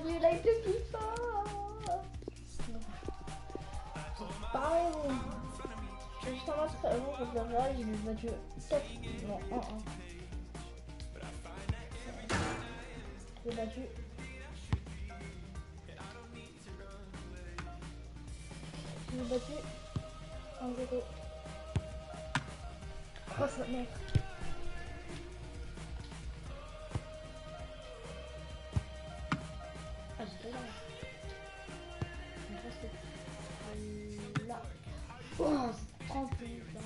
you like to keep pareil, juste un match avant contre le Real, je l'ai battu 4, non 1-1. Je l'ai battu. Je l'ai battu 1-0. Oh, ça merde. Ah, j'étais là. Je reste là. Oh, c'est 30 minutes. Hein.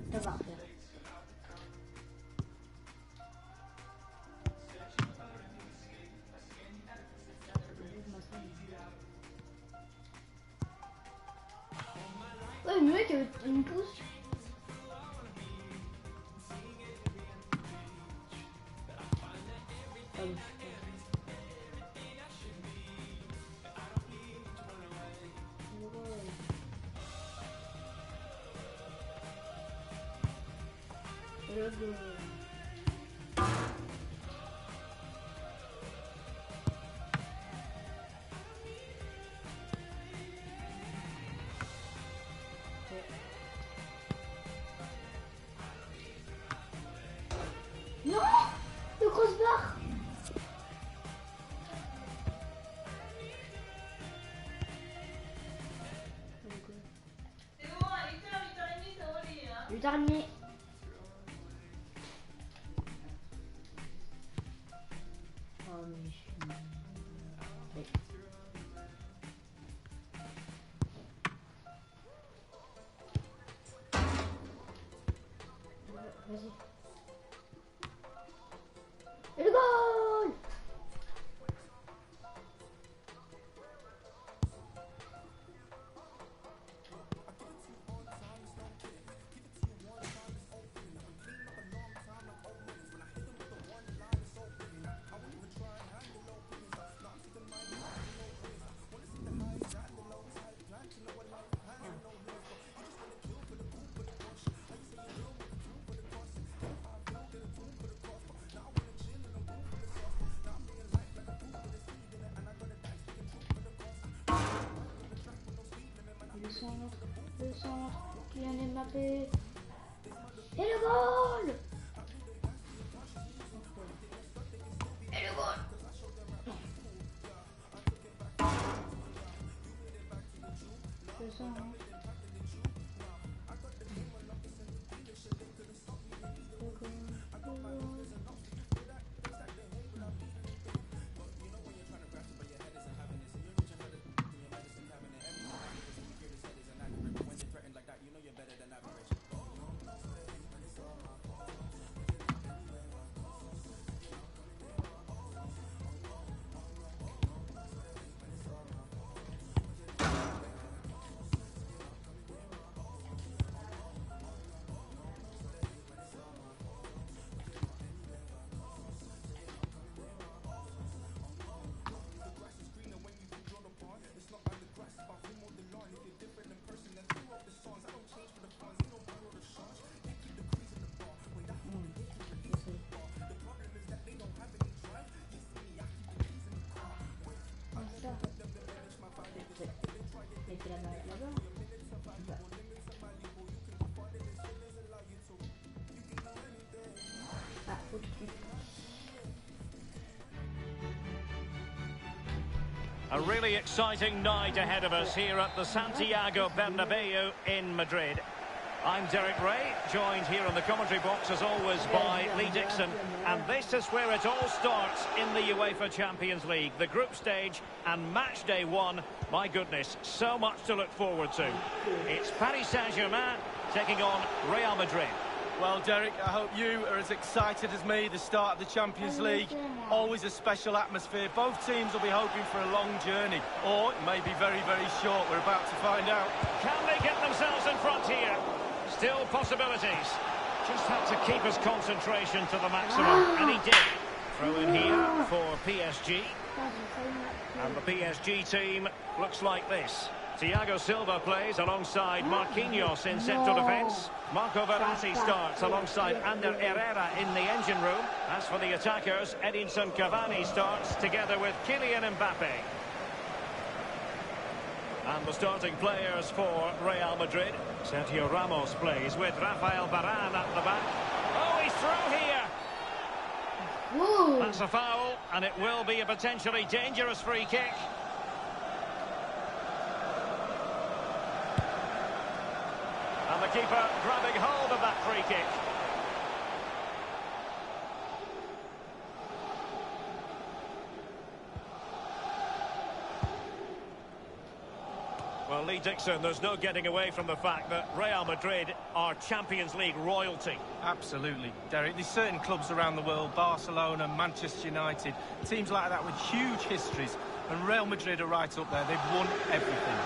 Ça va faire. Ouais, le mec il me pousse. Ah oui. Non, le crossbar. C'est bon, à 8h30, ça va aller, hein. 8h30. Oh, mais je suis... Oui. Vas-y. Et le goal! Le centre, Kylian Mbappé. Et le goal! Et le goal! Le centre. Mettez la barrette là-bas. Ah, faut tout. A really exciting night ahead of us here at the Santiago Bernabeu in Madrid. I'm Derek Ray, joined here in the commentary box as always by Lee Dixon. And this is where it all starts in the UEFA Champions League. The group stage and match day one. My goodness, so much to look forward to. It's Paris Saint-Germain taking on Real Madrid. Well, Derek, I hope you are as excited as me. The start of the Champions League, always a special atmosphere. Both teams will be hoping for a long journey, or it may be very, very short. We're about to find out. Can they get themselves in front here? Still possibilities. Just had to keep his concentration to the maximum, and he did. Throw in here for PSG. And the PSG team looks like this. Thiago Silva plays alongside Marquinhos in central defence. Marco Verratti starts alongside Ander Herrera in the engine room. As for the attackers, Edinson Cavani starts together with Kylian Mbappe. And the starting players for Real Madrid. Sergio Ramos plays with Rafael Varane at the back. Oh, he's through here. Whoa. That's a foul, and it will be a potentially dangerous free kick. And the keeper grabbing hold of that free kick. Well, Lee Dixon, there's no getting away from the fact that Real Madrid are Champions League royalty. Absolutely, Derek. There's certain clubs around the world, Barcelona, Manchester United, teams like that with huge histories, and Real Madrid are right up there. They've won everything.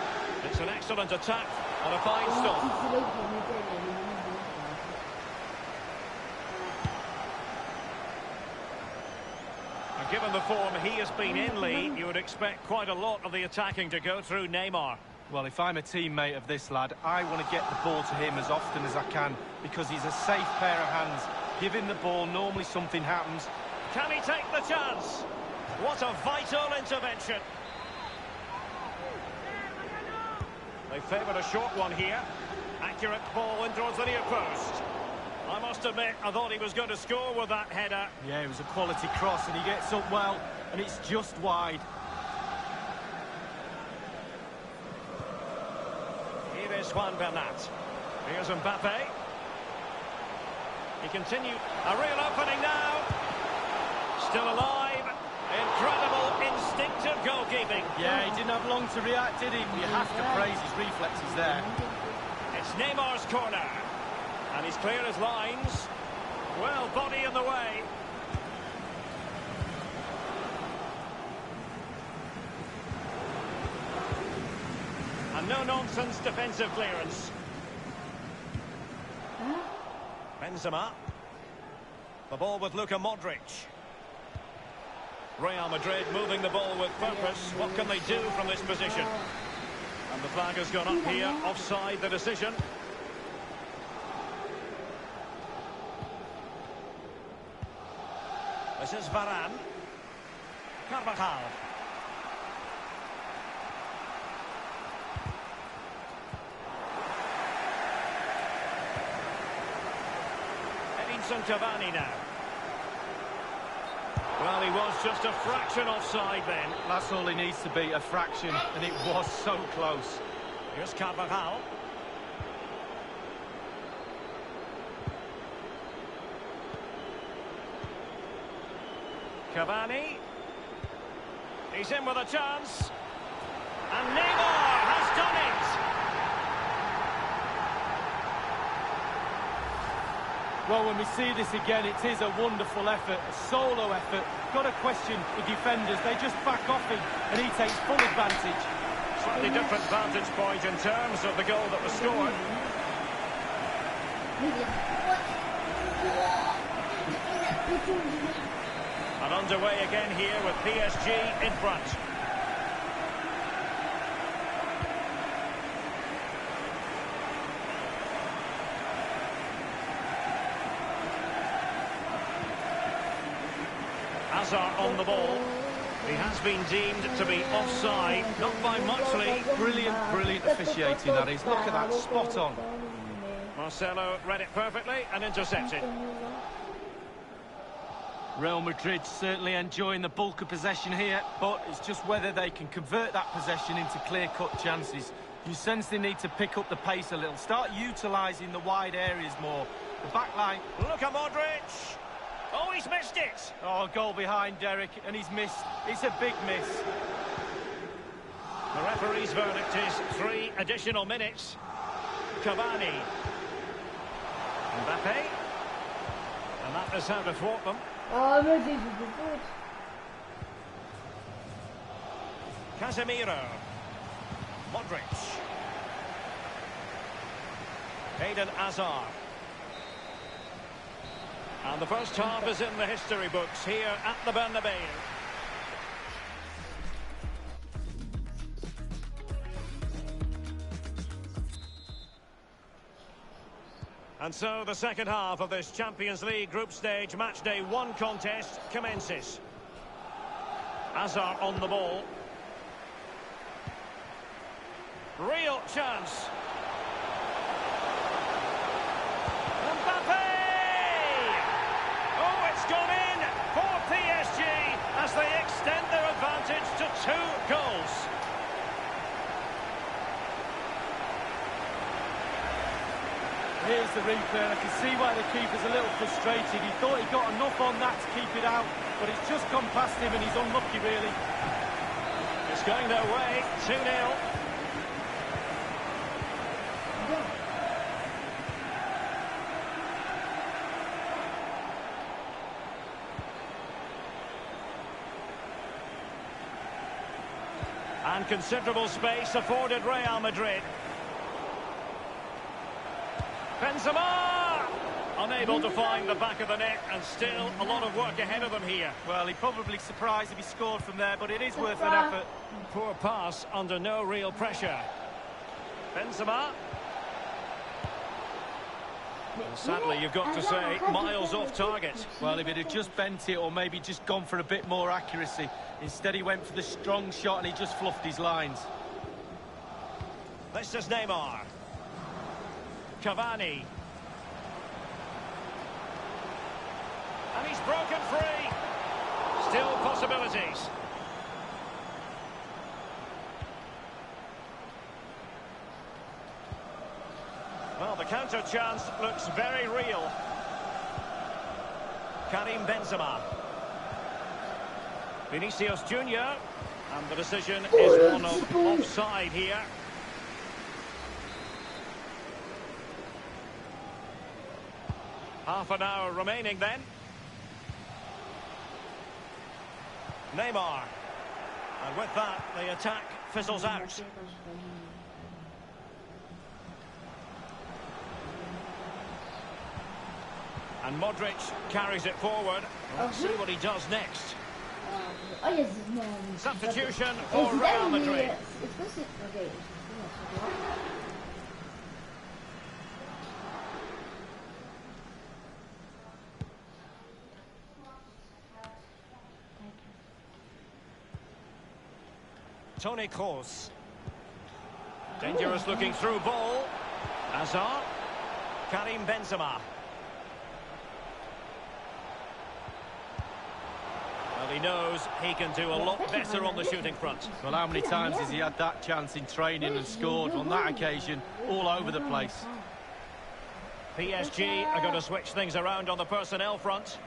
It's an excellent attack and a fine stop. And given the form he has been in, Lee, you would expect quite a lot of the attacking to go through Neymar. Well, if I'm a teammate of this lad, I want to get the ball to him as often as I can because he's a safe pair of hands. Give him the ball, normally something happens. Can he take the chance? What a vital intervention. They favoured a short one here. Accurate ball in towards the near post. I must admit, I thought he was going to score with that header. Yeah, it was a quality cross and he gets up well, and it's just wide. Here is Juan Bernat. Here's Mbappe. He continued. A real opening now. Still alive. Incredible instinctive goalkeeping. Yeah, he didn't have long to react, did he? You have to praise his reflexes there. It's Neymar's corner. And he's clear as lines. Well, body in the way. And no-nonsense defensive clearance. Benzema. The ball with Luka Modric. Real Madrid moving the ball with purpose. What can they do from this position? And the flag has gone up here. Offside the decision. This is Varane. Carvajal. Edinson Cavani now. Well, he was just a fraction offside then. That's all he needs to be, a fraction, and it was so close. Here's Carvajal. Cavani. He's in with a chance. And Neymar has done it. Well, when we see this again, it is a wonderful effort, a solo effort. Got to question the defenders. They just back off him, and he takes full advantage. Slightly different vantage point in terms of the goal that was scored. And underway again here with PSG in front. Hazard on the ball. He has been deemed to be offside, not by much, Lee. Brilliant officiating, that is. Look at that, spot on. Marcelo read it perfectly and intercepted. Real Madrid certainly enjoying the bulk of possession here, but it's just whether they can convert that possession into clear-cut chances. You sense they need to pick up the pace a little, start utilising the wide areas more. The back line. Look at Modric. Oh, he's missed it. Oh, goal behind Derek, and he's missed. It's a big miss. The referee's verdict is 3 additional minutes. Cavani. Mbappe. And that is how to thwart them. Oh, no, this is good. Casemiro. Modric. Eden Hazard. And the first half is in the history books here at the Bernabeu. And so the second half of this Champions League group stage match day 1 contest commences. Hazard on the ball. Real chance. Mbappe! Oh, it's gone in for PSG as they extend their advantage to 2 goals. Here's the replay, and I can see why the keeper's a little frustrated. He thought he got enough on that to keep it out, but it's just gone past him and he's unlucky, really. It's going their way, 2-0. And considerable space afforded Real Madrid. Benzema! Unable to find the back of the net, and still a lot of work ahead of them here. Well, he'd probably be surprised if he scored from there, but it is worth an effort. Poor pass under no real pressure. Benzema. And sadly, you've got to say, miles off target. Well, if it had just bent it or maybe just gone for a bit more accuracy. Instead, he went for the strong shot and he just fluffed his lines. This is Neymar. Cavani. And he's broken free. Still possibilities. Well, the counter chance looks very real. Karim Benzema. Vinicius Junior. And the decision is one of offside here. Half an hour remaining then. Neymar. And with that, the attack fizzles out. And Modric carries it forward. Let's see what he does next. Substitution for Real Madrid. Toni Kroos. Dangerous looking through ball. Hazard. Karim Benzema. Well, he knows he can do a lot better on the shooting front. Well, how many times has he had that chance in training and scored? On that occasion, all over the place. PSG are going to switch things around on the personnel front.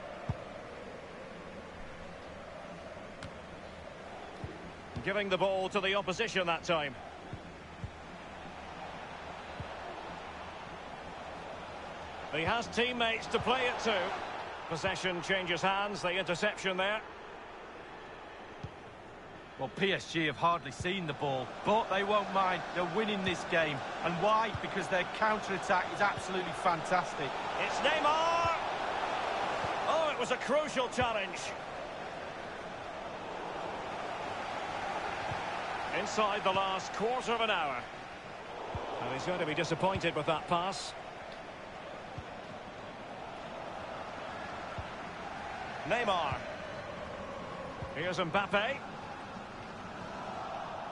Giving the ball to the opposition that time. He has teammates to play it to. Possession changes hands, the interception there. Well, PSG have hardly seen the ball, but they won't mind. They're winning this game. And why? Because their counter-attack is absolutely fantastic. It's Neymar! Oh, it was a crucial challenge. Inside the last quarter of an hour. And he's going to be disappointed with that pass. Neymar. Here's Mbappe.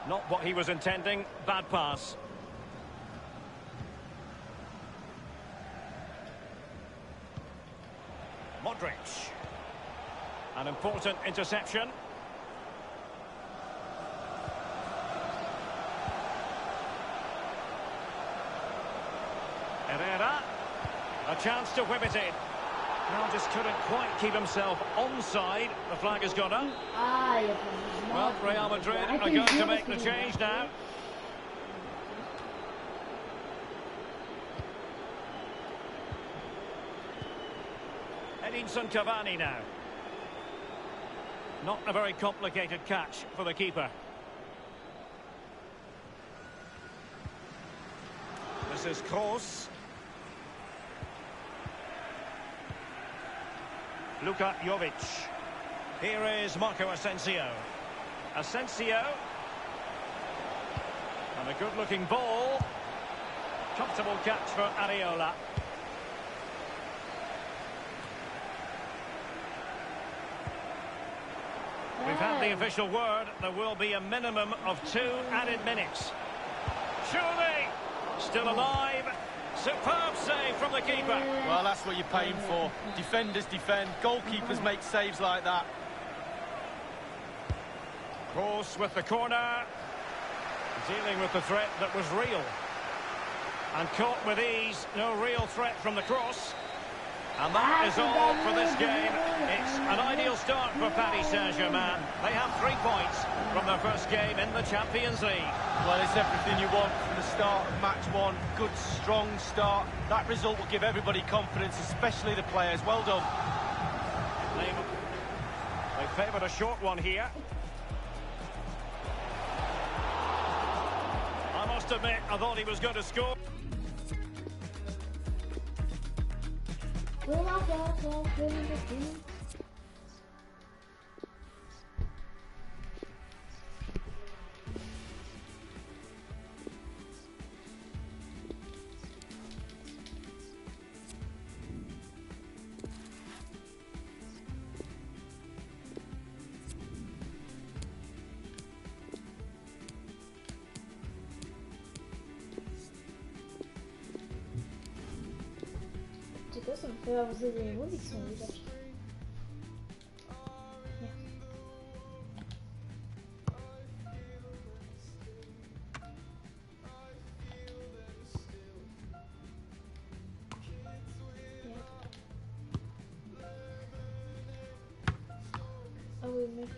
Not what he was intending. Bad pass. Modric. An important interception. Herrera. A chance to whip it in. Now just couldn't quite keep himself onside. The flag has gone up. Well, Real Madrid are going to make the change now. Edinson Cavani now. Not a very complicated catch for the keeper. This is Kroos. Luka Jovic. Here is Marco Asensio. Asensio. And a good-looking ball. Comfortable catch for Areola. We've had the official word. There will be a minimum of 2 added minutes. Surely still alive. Superb save from the keeper. Well, that's what you're paying for. Defenders defend. Goalkeepers make saves like that. Cross with the corner. Dealing with the threat that was real. And caught with ease. No real threat from the cross. And that is all for this game. It's an ideal start for Paris Saint-Germain. They have 3 points from their first game in the Champions League. Well, it's everything you want from the start of match 1. Good, strong start. That result will give everybody confidence, especially the players. Well done. They favoured a short one here. I must admit, I thought he was going to score. Ça me fait avancer des mots qui sont déjà. Ah oui, mec.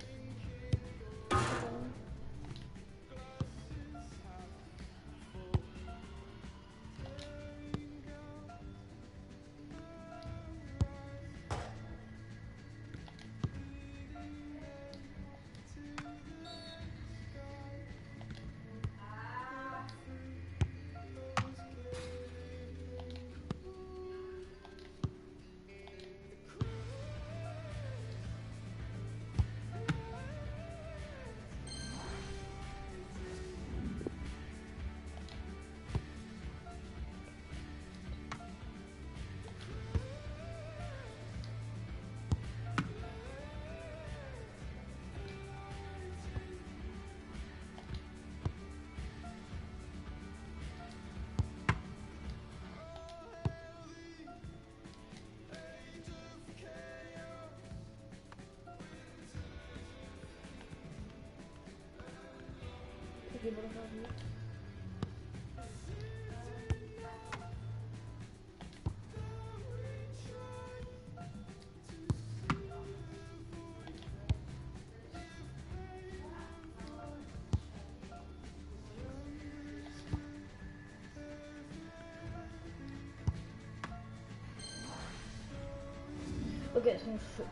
Ok, elles sont chauds.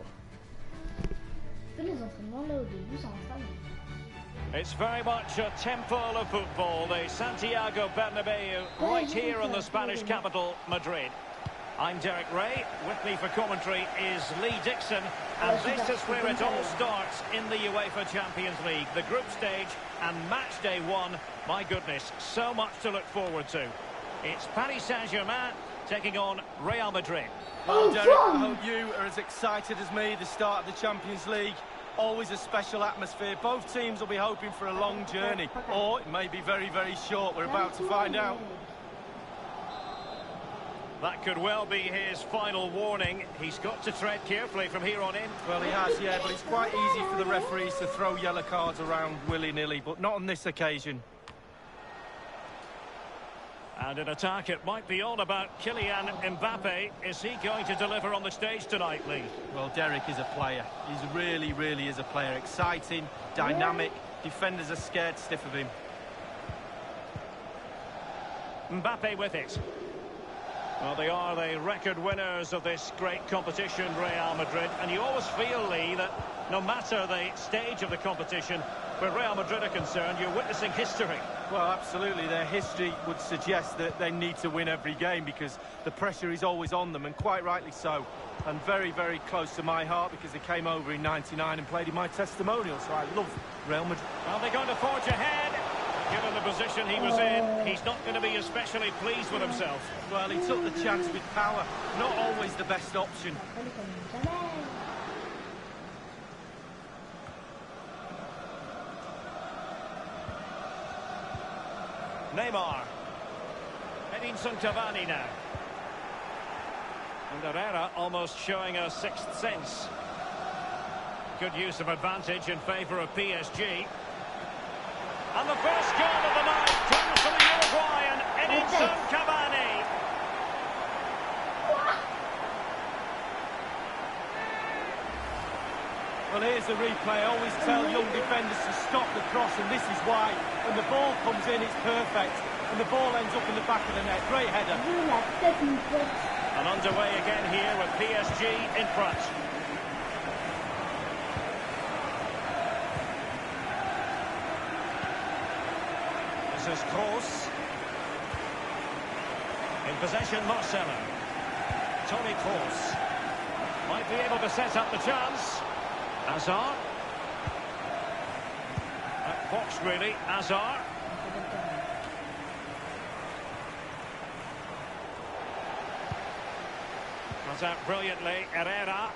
Les entraînements là au début, ça en femme. It's very much a temple of football, the Santiago Bernabeu, right here in the Spanish capital, Madrid. I'm Derek Ray. With me for commentary is Lee Dixon, and this is where it all starts in the UEFA Champions League, the group stage and match day 1. My goodness, so much to look forward to. It's Paris Saint-Germain taking on Real Madrid. Well, Derek, I hope you are as excited as me. The start of the Champions League, always a special atmosphere. Both teams will be hoping for a long journey, or it may be very, very short. We're about to find out. That could well be his final warning. He's got to tread carefully from here on in. Well, he has, yeah, but it's quite easy for the referees to throw yellow cards around willy-nilly, but not on this occasion. And in attack, it might be all about Kylian Mbappe. Is he going to deliver on the stage tonight, Lee? Well, Derek is a player. He's really is a player. Exciting, dynamic. Defenders are scared stiff of him. Mbappe with it. Well, they are the record winners of this great competition, Real Madrid. And you always feel, Lee, that no matter the stage of the competition, where Real Madrid are concerned, you're witnessing history. Well, absolutely. Their history would suggest that they need to win every game because the pressure is always on them, and quite rightly so. And very, very close to my heart because they came over in '99 and played in my testimonial, so I love Real Madrid. Well, they're going to forge ahead. Given the position he was in, he's not going to be especially pleased with himself. Well, he took the chance with power. Not always the best option. Neymar. Edinson Cavani now. And Herrera almost showing a sixth sense. Good use of advantage in favour of PSG. And the first goal of the night comes from the Uruguayan, Edinson Cavani. Well, here's the replay. I always tell young defenders to stop the cross, and this is why. When the ball comes in, it's perfect. And the ball ends up in the back of the net. Great header. And underway again here with PSG in front. This is Kroos. In possession, Marcelo. Toni Kroos. Might be able to set up the chance. Hazard. That box really, Hazard. Comes out brilliantly, Herrera.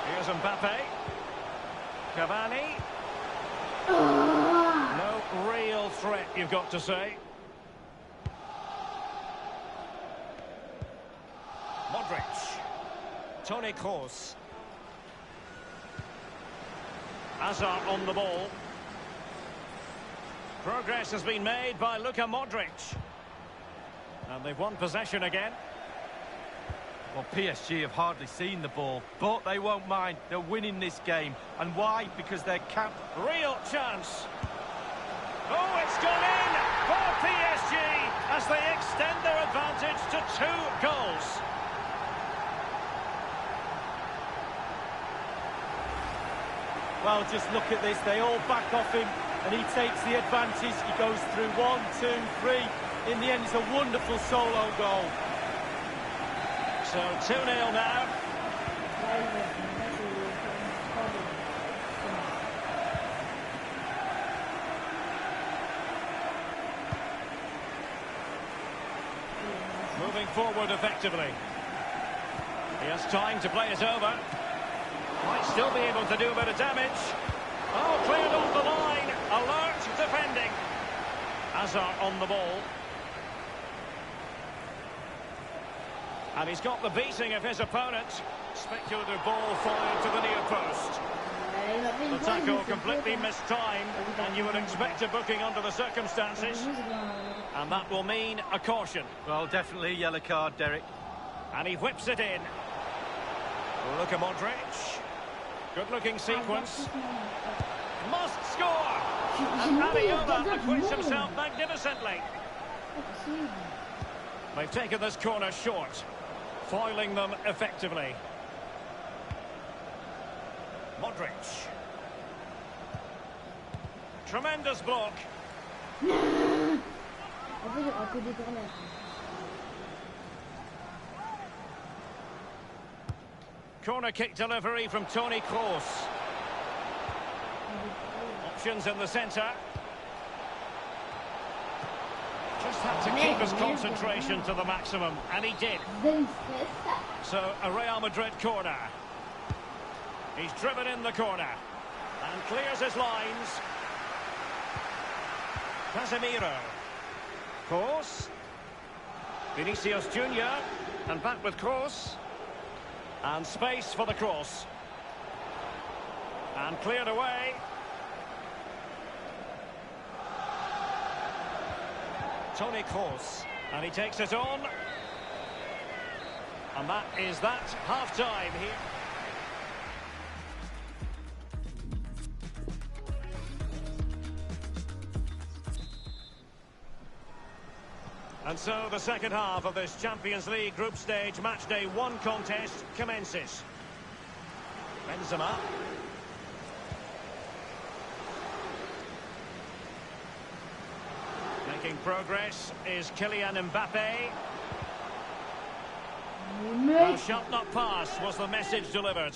Here's Mbappe. Cavani. No real threat, you've got to say. Modric. Toni Kroos. Hazard on the ball. Progress has been made by Luka Modric. And they've won possession again. Well, PSG have hardly seen the ball, but they won't mind. They're winning this game. And why? Because they're capped. Real chance. Oh, it's gone in for PSG as they extend their advantage to 2 goals. Well, just look at this. They all back off him, and he takes the advantage. He goes through 1, 2, 3. In the end, it's a wonderful solo goal. So 2-0 now. Moving forward effectively. He has time to play it over. Might still be able to do a bit of damage. Oh, cleared off the line. Alert defending. Hazard on the ball. And he's got the beating of his opponent. Speculative ball fired to the near post. The tackle completely mistimed, and you would expect a booking under the circumstances. And that will mean a caution. Well, definitely a yellow card, Derek. And he whips it in. Luka Modric. Good-looking sequence. Must score! And Aliola acquits himself magnificently. They've taken this corner short, foiling them effectively. Modric. Tremendous block. Corner kick delivery from Toni Kroos. Options in the centre. Just had to keep his concentration to the maximum, and he did. So, a Real Madrid corner. He's driven in the corner and clears his lines. Casemiro. Kroos. Vinicius Junior. And back with Kroos. And space for the cross. And cleared away. Toni Kroos. And he takes it on. And that is that. Half-time here. And so the second half of this Champions League group stage match day 1 contest commences. Benzema. Making progress is Kylian Mbappe. No shot, not pass was the message delivered.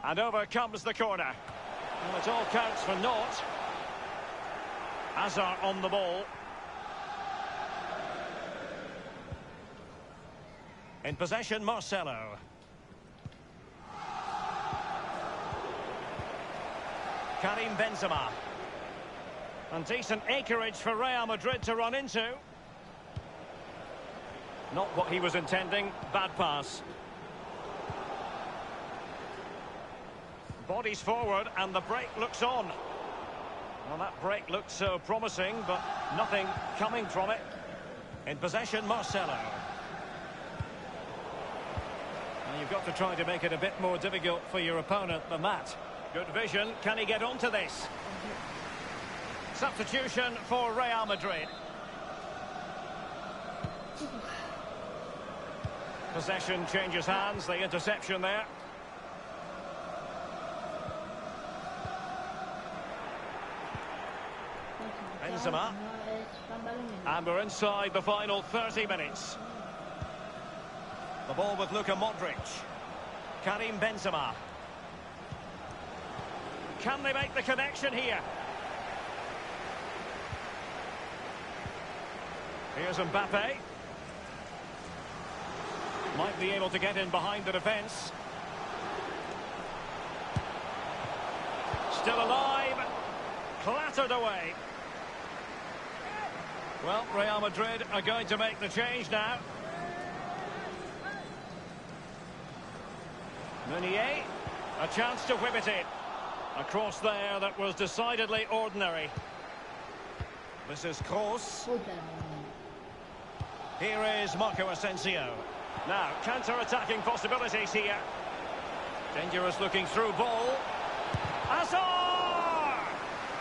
And over comes the corner. Well, it all counts for naught. Hazard on the ball. In possession, Marcelo. Karim Benzema. And decent acreage for Real Madrid to run into. Not what he was intending. Bad pass. Bodies forward and the break looks on. Well, that break looked so promising, but nothing coming from it. In possession, Marcelo. Well, you've got to try to make it a bit more difficult for your opponent than that. Good vision. Can he get onto this? Substitution for Real Madrid. Possession changes hands. The interception there. Benzema. And we're inside the final 30 minutes. The ball with Luka Modric. Karim Benzema. Can they make the connection here? Here's Mbappe. Might be able to get in behind the defence. Still alive. Clattered away. Well, Real Madrid are going to make the change now. Meunier, a chance to whip it in. A cross there that was decidedly ordinary. This is Kroos. Here is Marco Asensio. Now, counter-attacking possibilities here. Dangerous looking through ball. Hazard!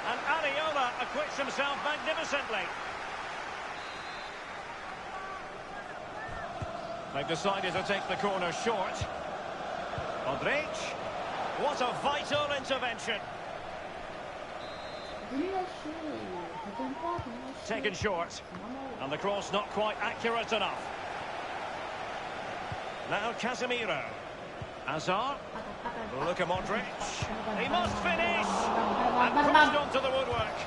And Areola acquits himself magnificently. They've decided to take the corner short. Modric. What a vital intervention. Taken short. And the cross not quite accurate enough. Now Casemiro. Hazard. Luka Modric. He must finish. And pushed onto the woodwork.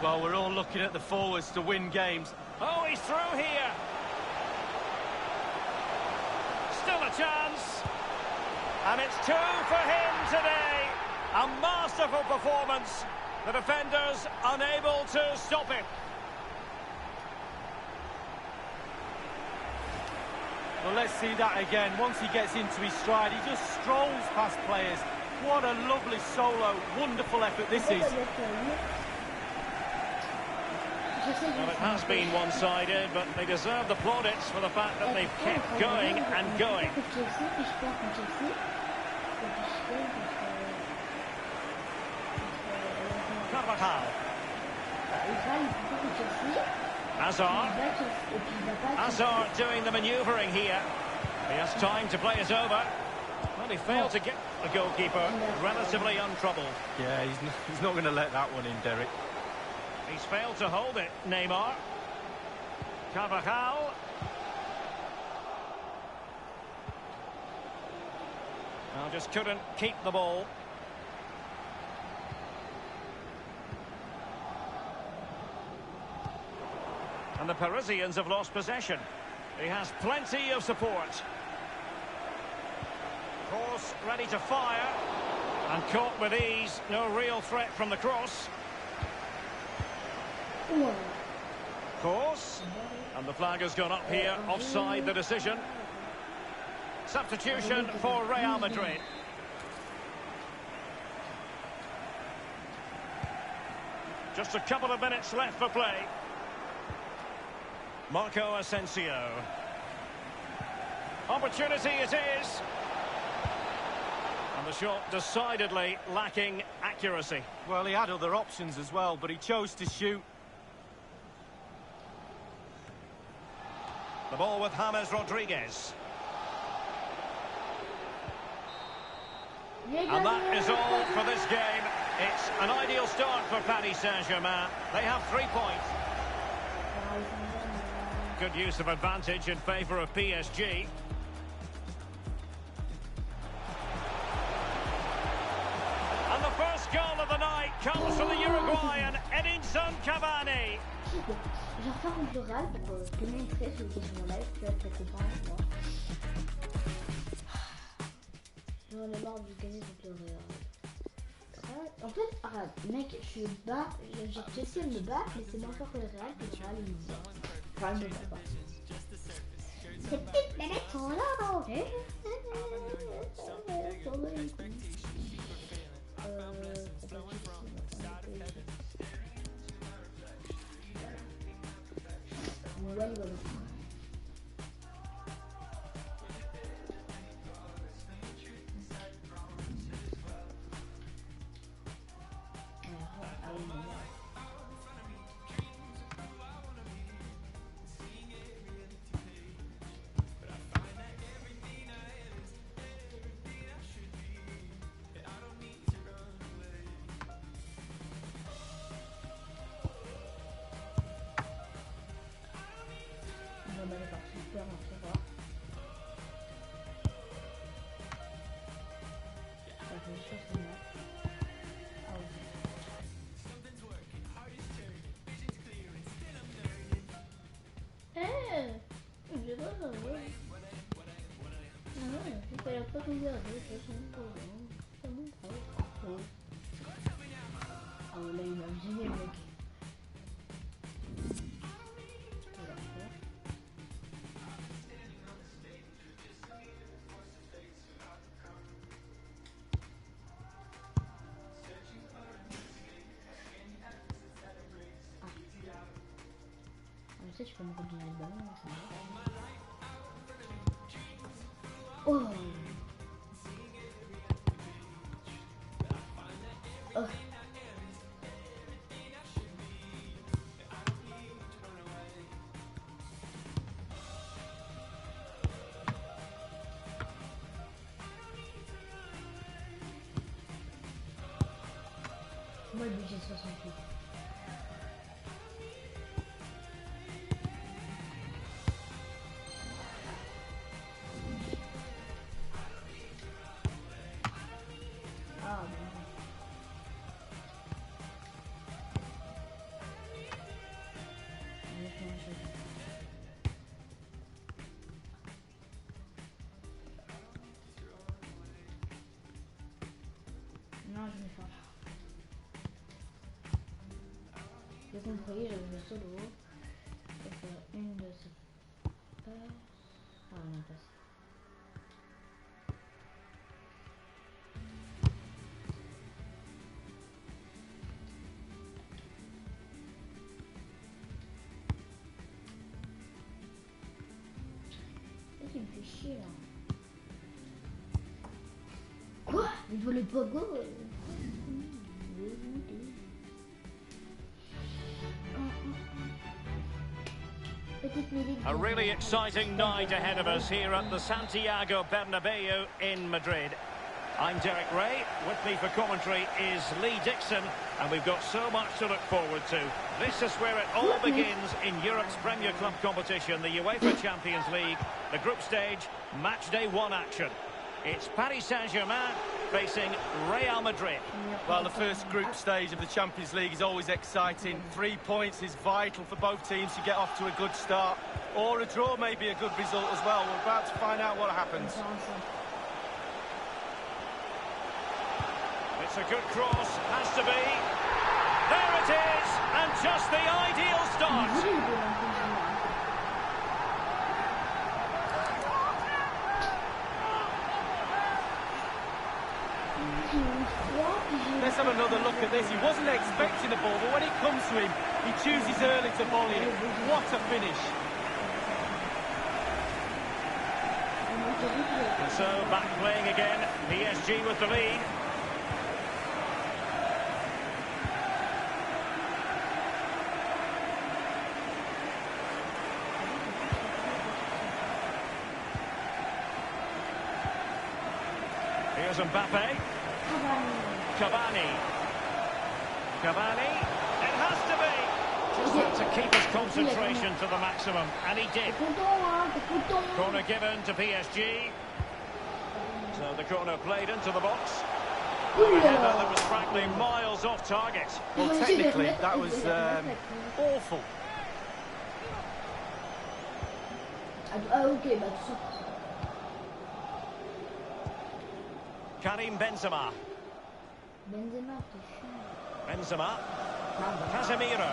Well, we're all looking at the forwards to win games. Oh, he's through here. Still a chance. And it's 2 for him today. A masterful performance. The defenders unable to stop him. Well, let's see that again. Once he gets into his stride, he just strolls past players. What a lovely solo. Wonderful effort this is. Well, it has been one-sided, but they deserve the plaudits for the fact that they've kept going and going. Carvajal. Hazard doing the manoeuvring here. He has time to play it over. Well, he failed to get the goalkeeper relatively untroubled. Yeah, he's not going to let that one in, Derek. He's failed to hold it, Neymar. Carvajal. Well, just couldn't keep the ball. And the Parisians have lost possession. He has plenty of support. Cross ready to fire. And caught with ease. No real threat from the cross. Cross. And the flag has gone up here. Offside the decision. Substitution for Real Madrid. Just a couple of minutes left for play. Marco Asensio. Opportunity it is. The shot decidedly lacking accuracy. Well, he had other options as well, but he chose to shoot. The ball with James Rodriguez. And that is all for this game. It's an ideal start for Paris Saint-Germain. They have 3 points. Good use of advantage in favour of PSG. And the first goal of the night comes from the Uruguayan Edinson Cavani. Je vais refaire contre le Real pour te montrer sur mon live, tu vas te comparer avec moi. J'en ai marre de gagner contre le Real. En fait, arrête, mec, je bats, j'essaie de me battre, mais c'est moins fort que le Real, que le Real il me bat. Enfin, il me bat pas. Ces petites bébêtes sont là, Tu peux me redonner le ballon, ça va. Oh. Oh. Moi le budget 68. Non, je vais faire. J'ai compris, je vais solo. Je vais faire une de ces passes. Ah, on a passé. Qu'est-ce qui me fait chier là? Quoi? Il volait pas go. A really exciting night ahead of us here at the Santiago Bernabeu in Madrid. I'm Derek Ray. With me for commentary is Lee Dixon, and we've got so much to look forward to. This is where it all begins in Europe's Premier Club competition, the UEFA Champions League, the group stage, match day 1 action. It's Paris Saint-Germain facing Real Madrid. Well, the first group stage of the Champions League is always exciting. 3 points is vital for both teams to get off to a good start. Or a draw may be a good result as well. We're about to find out what happens. It's a good cross, has to be. There it is, and just the ideal start. Let's have another look at this. He wasn't expecting the ball, but when it comes to him, he chooses early to volley it. What a finish. And so back playing again. PSG with the lead. Here's Mbappe. Cavani. It has to be. Just had to keep his concentration to the maximum, and he did. Corner given to PSG. So the corner played into the box. A header that was frankly miles off target. Well, technically, that was awful. Karim Benzema. Casemiro.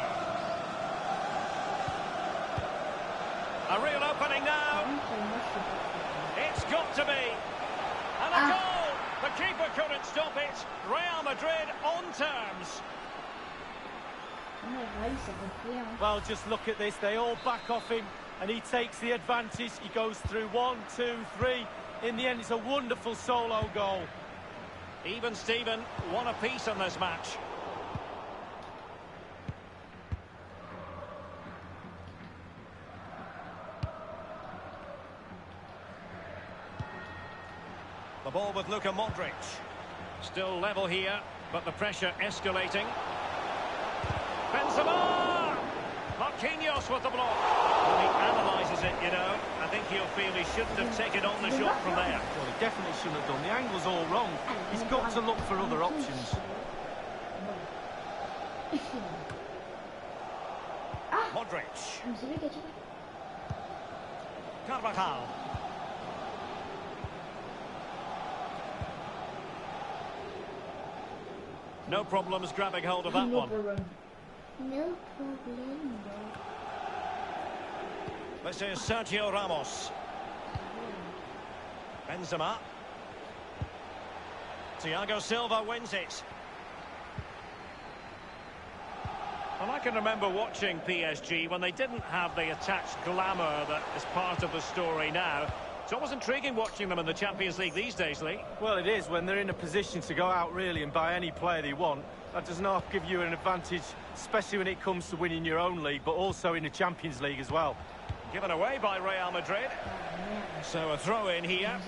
A real opening now. It's got to be. And a goal. The keeper couldn't stop it. Real Madrid on terms. Well, just look at this. They all back off him, and he takes the advantage. He goes through 1, 2, 3. In the end, it's a wonderful solo goal. Even Steven, one apiece in this match. The ball with Luka Modric. Still level here, but the pressure escalating. Benzema! Marquinhos with the block. When he analyses it, you know, I think he'll feel he shouldn't have taken on the shot from there. Well, he definitely shouldn't have done. The angle's all wrong. He's got to look for other options. Modric. Carvajal. No problems grabbing hold of that one. No problem. This is Sergio Ramos. Benzema. Thiago Silva wins it. And I can remember watching PSG when they didn't have the attached glamour that is part of the story now. It's always intriguing watching them in the Champions League these days, Lee. Well, it is when they're in a position to go out really and buy any player they want. That does not give you an advantage, especially when it comes to winning your own league, but also in the Champions League as well. Given away by Real Madrid. So a throw in here.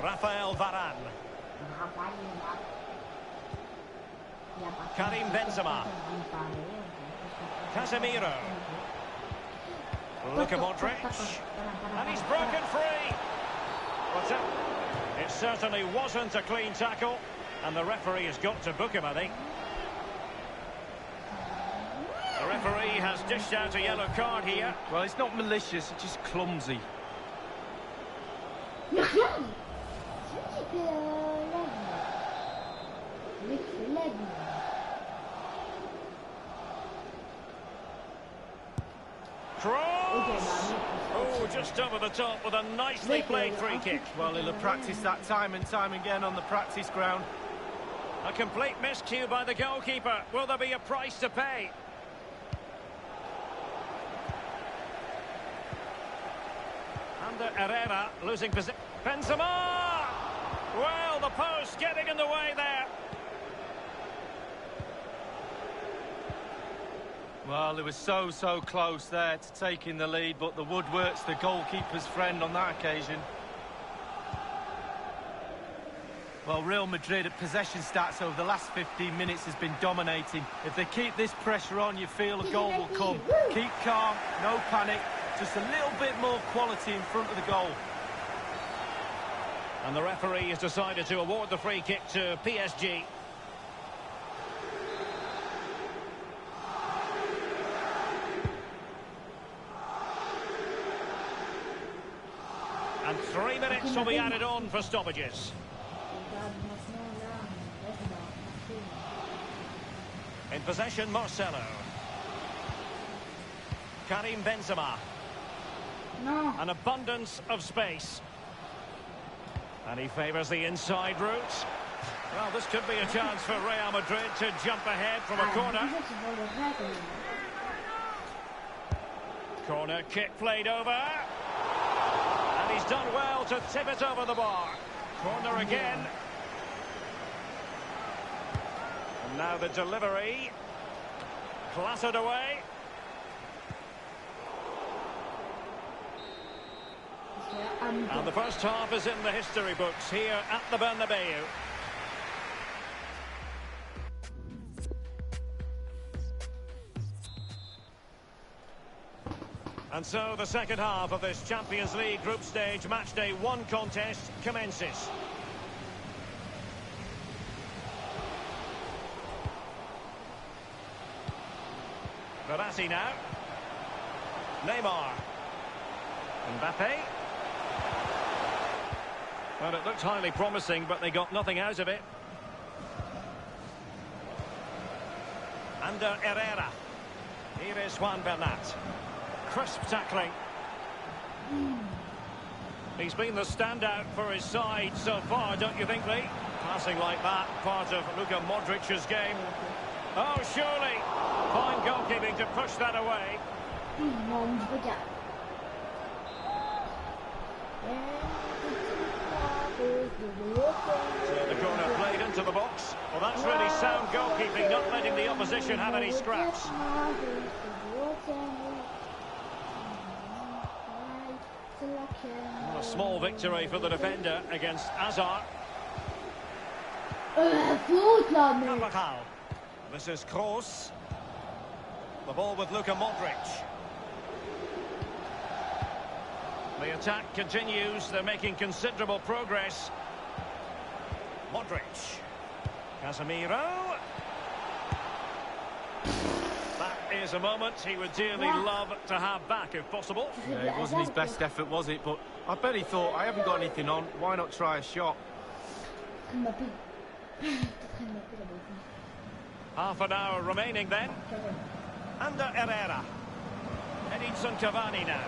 Rafael Varane. Karim Benzema. Casemiro. Luka Modric. And he's broken free. What's that? It certainly wasn't a clean tackle. And the referee has got to book him, I think. The referee has dished out a yellow card here. Well, it's not malicious, it's just clumsy. Cross! Oh, just over the top with a nicely played free kick. Well, he'll have practiced that time and time again on the practice ground. A complete miscue by the goalkeeper. Will there be a price to pay? Ander Herrera losing position. Benzema! Well, the post getting in the way there. Well, they were so close there to taking the lead, but the woodwork's the goalkeeper's friend on that occasion. Well, Real Madrid at possession stats over the last 15 minutes has been dominating. If they keep this pressure on, you feel a goal will come. Keep calm, no panic, just a little bit more quality in front of the goal. And the referee has decided to award the free kick to PSG. And 3 minutes will be added on for stoppages. In possession, Marcelo. Karim Benzema. No. An abundance of space. And he favours the inside route. Well, this could be a chance for Real Madrid to jump ahead from a corner. Corner kick played over. And he's done well to tip it over the bar. Corner again. And now the delivery. Clattered away. And the first half is in the history books here at the Bernabeu. And so the second half of this Champions League group stage match day 1 contest commences. Verratti now. Neymar. Mbappe. Well, it looked highly promising, but they got nothing out of it. Under Herrera. Here is Juan Bernat. Crisp tackling. He's been the standout for his side so far, don't you think, Lee? Passing like that, part of Luka Modric's game. Oh, surely. Fine goalkeeping to push that away. So the corner played into the box. Well, that's really sound goalkeeping, not letting the opposition have any scraps. A small victory for the defender against Hazard. Carvajal. This is Kroos. The ball with Luka Modric. The attack continues. They're making considerable progress. Modric. Casemiro. That is a moment he would dearly love to have back if possible. Yeah, it wasn't his best effort, was it? But I bet he thought, I haven't got anything on. Why not try a shot? Half an hour remaining then. Under Herrera. Edinson Cavani now.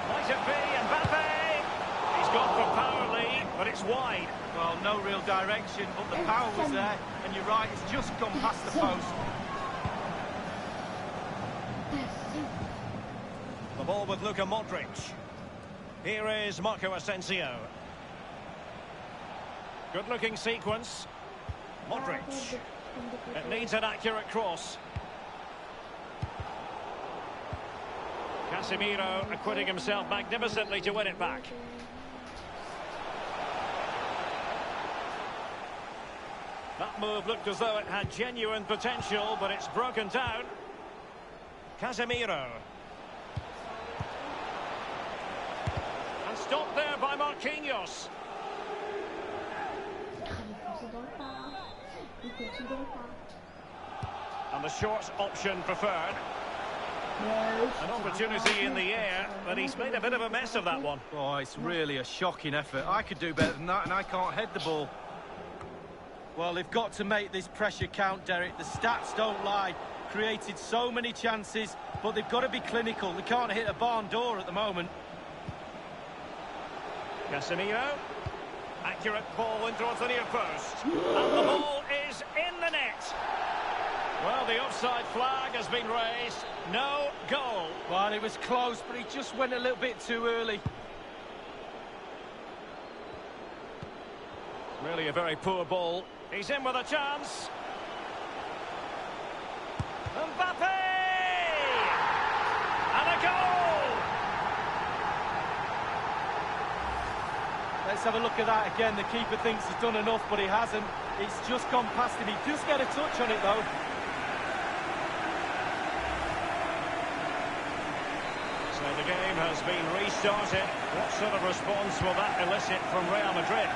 Might it be Mbappe? He's gone for power, Lee, but it's wide. Well, no real direction, but the power was there. And you're right, it's just gone past the post. The ball with Luka Modric. Here is Marco Asensio. Good-looking sequence. Modric. It needs an accurate cross. Casemiro acquitting himself magnificently to win it back. That move looked as though it had genuine potential, but it's broken down. Casemiro. And stopped there by Marquinhos. And the short option preferred. An opportunity in the air, but he's made a bit of a mess of that one. Oh, it's really a shocking effort. I could do better than that, and I can't head the ball. Well, they've got to make this pressure count, Derek. The stats don't lie. Created so many chances, but they've got to be clinical. They can't hit a barn door at the moment. Casemiro. Accurate ball in towards the near post. And the ball is in the net. Well, the offside flag has been raised. No goal. Well, it was close, but he just went a little bit too early. Really a very poor ball. He's in with a chance. Mbappe! And a goal! Let's have a look at that again. The keeper thinks he's done enough, but he hasn't. It's just gone past him. He does get a touch on it, though. So the game has been restarted. What sort of response will that elicit from Real Madrid?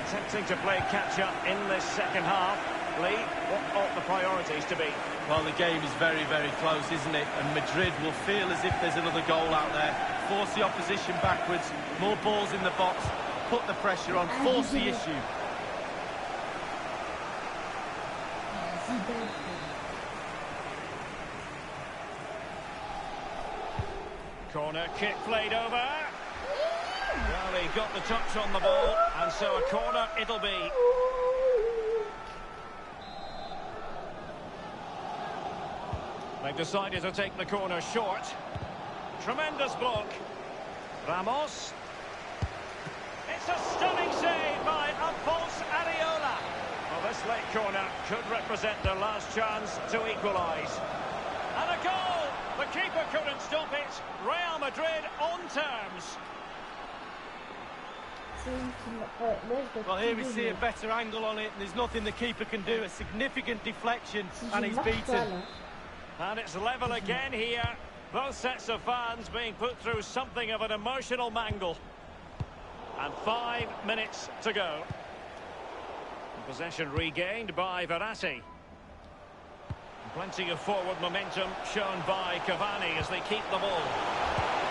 Attempting to play catch-up in this second half. Lee, what ought the priorities to be? Well, the game is very, very close, isn't it? And Madrid will feel as if there's another goal out there. Force the opposition backwards, more balls in the box, put the pressure on, force the issue. Corner kick played over. Well, he got the touch on the ball, and so a corner it'll be. They've decided to take the corner short. Tremendous block. Ramos. It's a stunning save by Alphonse Areola. Well, this late corner could represent their last chance to equalise. And a goal! The keeper couldn't stop it. Real Madrid on terms. Well, here we see a better angle on it. There's nothing the keeper can do. A significant deflection, and he's beaten. And it's level again here. Both sets of fans being put through something of an emotional mangle. And 5 minutes to go. Possession regained by Verratti. Plenty of forward momentum shown by Cavani as they keep the ball.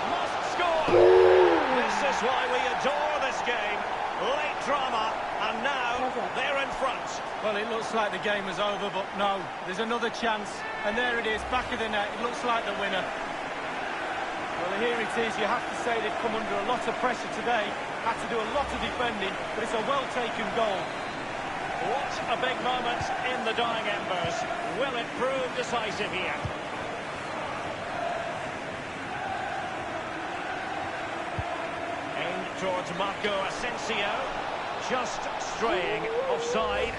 Must score! This is why we adore this game. Late drama, and now they're in front. Well, it looks like the game is over, but no, there's another chance. And there it is, back of the net. It looks like the winner. Well, here it is. You have to say they've come under a lot of pressure today. Had to do a lot of defending, but it's a well-taken goal. What a big moment in the dying embers. Will it prove decisive here? Aimed towards Marco Asensio. Just straying offside.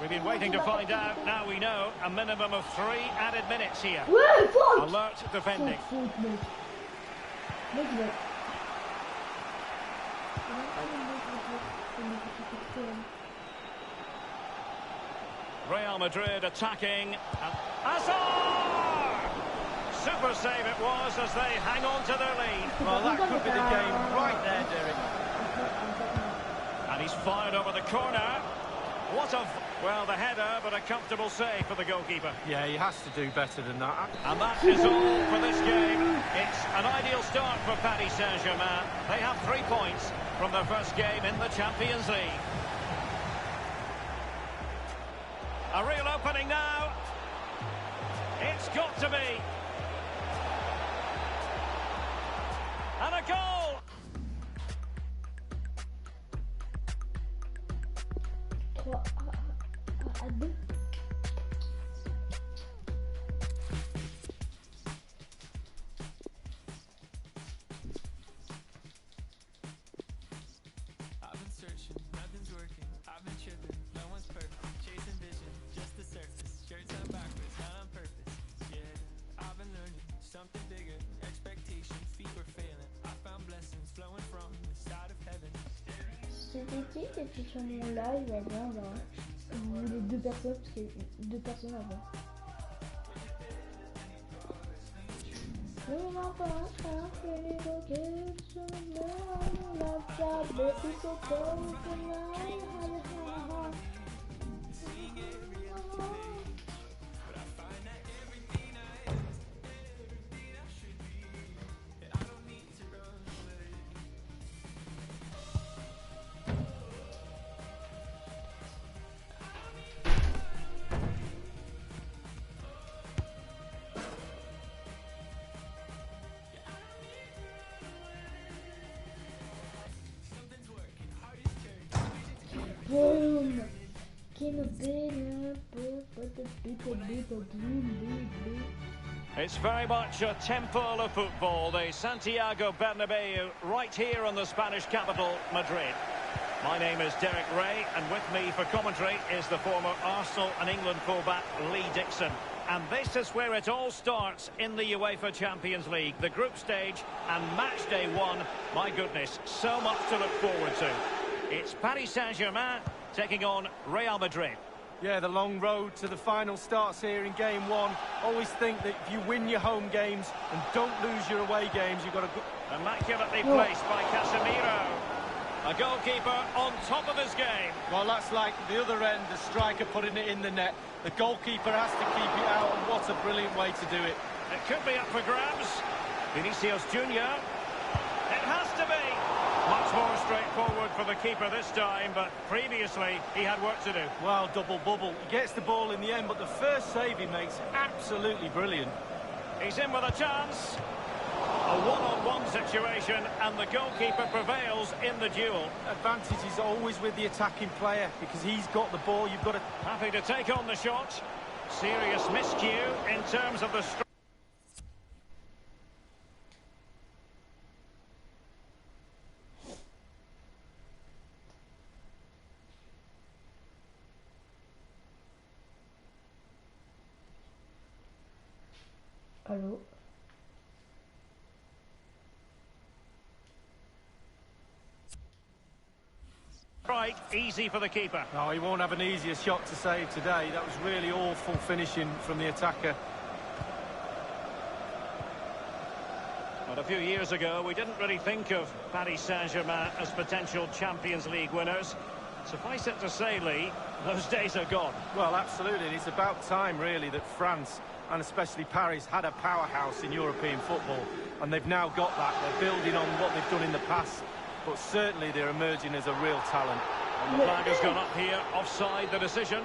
We've been waiting to find out. Now we know a minimum of 3 added minutes here. Alert defending. Real Madrid attacking. Hazard! Super save it was as they hang on to their lead. Well, that could be the game right there, Derek. And he's fired over the corner. What a... Well, the header, but a comfortable save for the goalkeeper. Yeah, he has to do better than that. And that is all for this game. It's an ideal start for Paris Saint-Germain. They have 3 points from their first game in the Champions League. A real opening now. It's got to be. And a goal! I've been searching, nothing's working. I've been tripping, no one's perfect. Chasing vision, just the surface. Shirts on backwards, not on purpose. Yeah, I've been learning something bigger. Expectations, feet were failing. I found blessings flowing from the side of heaven. C'était qui était sur mon live avant là? Les 2 personnes, parce qu'il y a eu 2 personnes avant. Boom! It's very much a temple of football, the Santiago Bernabeu, right here in the Spanish capital, Madrid. My name is Derek Ray, and with me for commentary is the former Arsenal and England fullback Lee Dixon. And this is where it all starts in the UEFA Champions League, the group stage and match day 1. My goodness, so much to look forward to. It's Paris Saint-Germain taking on Real Madrid. Yeah, the long road to the final starts here in game 1. Always think that if you win your home games and don't lose your away games, you've got to go... Immaculately placed by Casemiro. A goalkeeper on top of his game. Well, that's like the other end, the striker putting it in the net. The goalkeeper has to keep it out, and what a brilliant way to do it. It could be up for grabs. Vinicius Junior. It has to be. Much more straightforward for the keeper this time, but previously he had work to do. Well, double bubble. He gets the ball in the end, but the first save he makes, absolutely brilliant. He's in with a chance. A one-on-one situation, and the goalkeeper prevails in the duel. Advantage is always with the attacking player, because he's got the ball. You've got to... Happy to take on the shot. Serious miscue in terms of the... Allô? Right, easy for the keeper. No, he won't have an easier shot to save today. That was really awful finishing from the attacker. But a few years ago, we didn't really think of Paris Saint-Germain as potential Champions League winners. Suffice it to say, Lee, those days are gone. Well, absolutely. And it's about time, really, that France, and especially Paris, had a powerhouse in European football. And they've now got that. They're building on what they've done in the past. But certainly they're emerging as a real talent. And the flag has gone up here, offside the decision.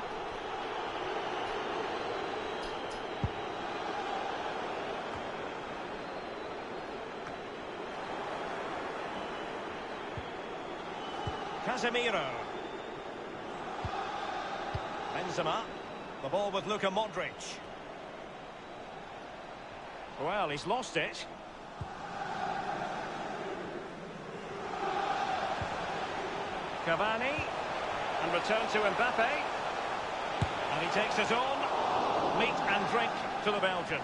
Casemiro. Benzema. The ball with Luka Modric. Well, he's lost it. Cavani. And return to Mbappe. And he takes it on. Meat and drink to the Belgian.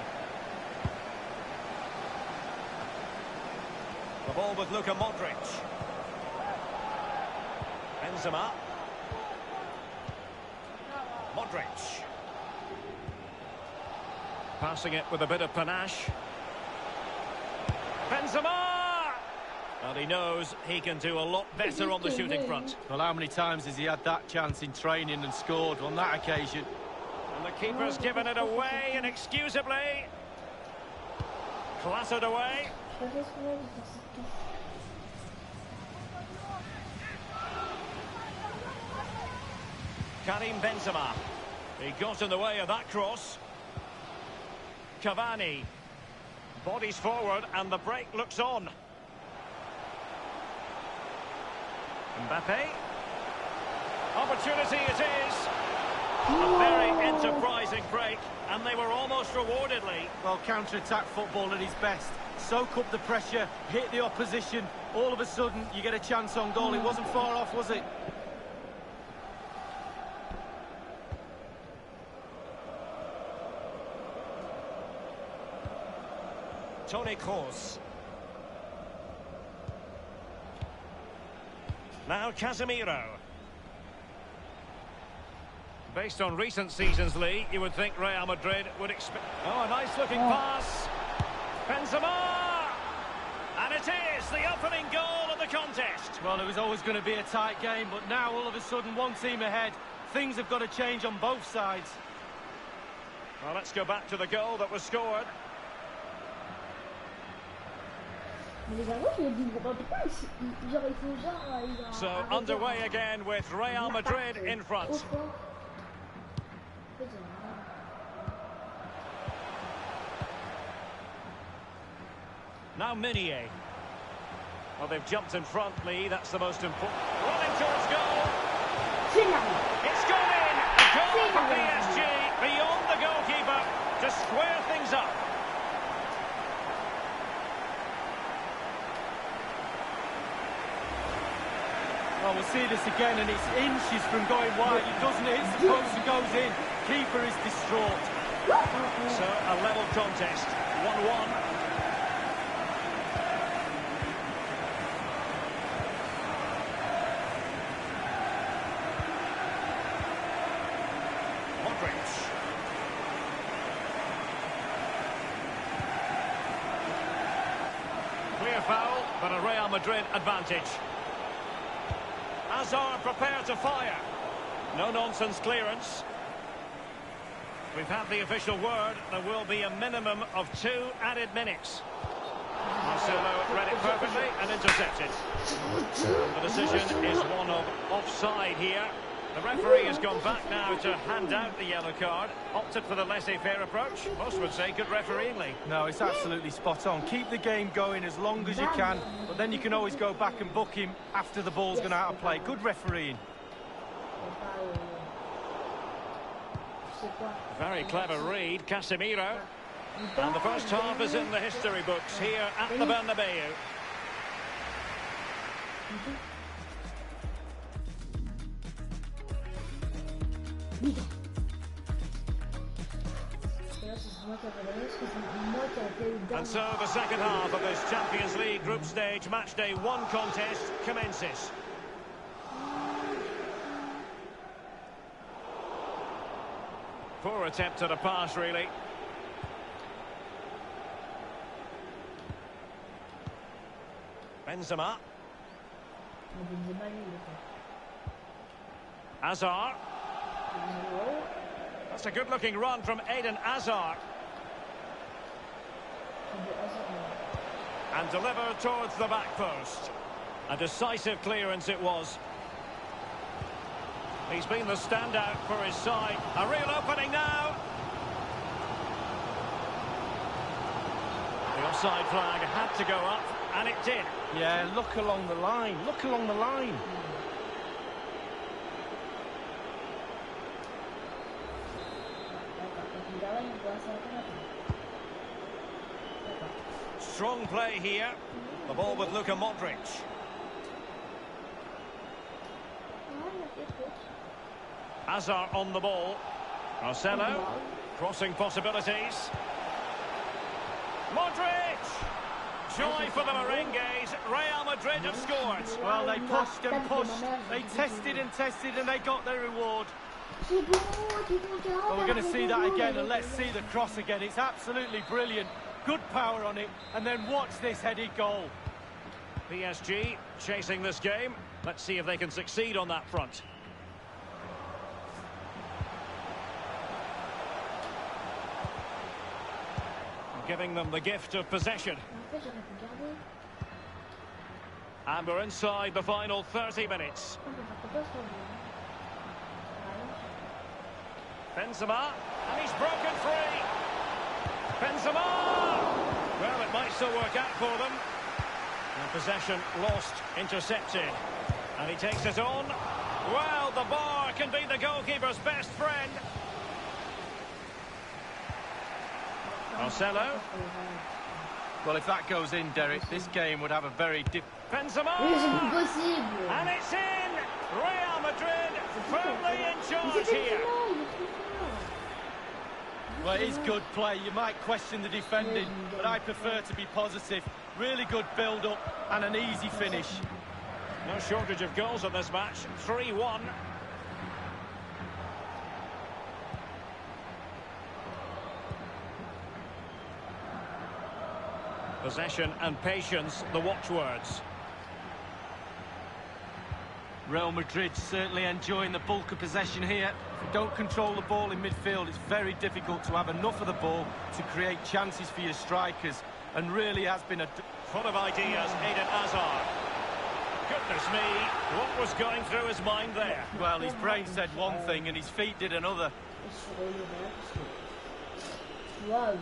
The ball with Luka Modric. Benzema. Modric. Passing it with a bit of panache. Benzema! And he knows he can do a lot better on the shooting front. Well, how many times has he had that chance in training and scored on that occasion? And the keeper's given it away inexcusably. Clattered away. Karim Benzema. He got in the way of that cross. Cavani. Bodies forward and the break looks on. Mbappe. Opportunity it is. A very enterprising break, and they were almost rewarded, Lee. Well, counter-attack football at his best. Soak up the pressure, hit the opposition. All of a sudden, you get a chance on goal. It wasn't far off, was it? Toni Kroos. Now Casemiro. Based on recent seasons, Lee, you would think Real Madrid would expect... Oh, a nice-looking pass. Benzema! And it is the opening goal of the contest. Well, it was always going to be a tight game, but now, all of a sudden, one team ahead. Things have got to change on both sides. Well, let's go back to the goal that was scored. So underway again with Real Madrid in front. Now Meunier. Well, they've jumped in front, Lee. That's the most important. Running towards goal. It's gone in. A goal for PSG beyond the goalkeeper to square things up. Well, we'll see this again, and it's inches from going wide. It doesn't hit the post and goes in. Keeper is distraught. So, a level contest. 1-1. Modric. Clear foul, but a Real Madrid advantage. Hazard prepared to fire. No-nonsense clearance. We've had the official word. There will be a minimum of 2 added minutes. Well, Marcelo read it perfectly and intercepted. The decision is one of offside here. The referee has gone back now to hand out the yellow card. Opted for the laissez-faire approach. Most would say good refereeingly. No, it's absolutely spot on. Keep the game going as long as you can, but then you can always go back and book him after the ball's gone out of play. Good refereeing. Very clever read, Casemiro. And the first half is in the history books here at the Bernabeu. And so the second half of this Champions League group stage matchday 1 contest commences. Poor attempt at a pass, really. Benzema. Hazard. That's a good-looking run from Eden Hazard. And delivered towards the back post. A decisive clearance it was. He's been the standout for his side. A real opening now. The offside flag had to go up, and it did. Yeah, look along the line. Look along the line. Strong play here. The ball with Luka Modric. Hazard on the ball. Marcelo. Crossing possibilities. Modric! Joy for the Merengues. Real Madrid have scored. Well, they pushed and pushed. They tested and tested, and they got their reward. Well, we're going to see that again, and let's see the cross again. It's absolutely brilliant. Good power on it, and then watch this headed goal. PSG chasing this game. Let's see if they can succeed on that front. Giving them the gift of possession. And we're inside the final 30 minutes. Benzema, and he's broken free. Benzema! Well, it might still work out for them. And possession lost, intercepted. And he takes it on. Well, the bar can be the goalkeeper's best friend. Marcelo. Well, if that goes in, Derek, this game would have a very Benzema! And it's in! Real Madrid firmly in charge here. Well, it is good play. You might question the defending, but I prefer to be positive. Really good build-up and an easy finish. No shortage of goals in this match. 3-1. Possession and patience, the watchwords. Real Madrid certainly enjoying the bulk of possession here. If you don't control the ball in midfield, it's very difficult to have enough of the ball to create chances for your strikers. And really has been a... Full of ideas, Eden Hazard. Goodness me, what was going through his mind there? Well, his brain said one thing and his feet did another. Wow.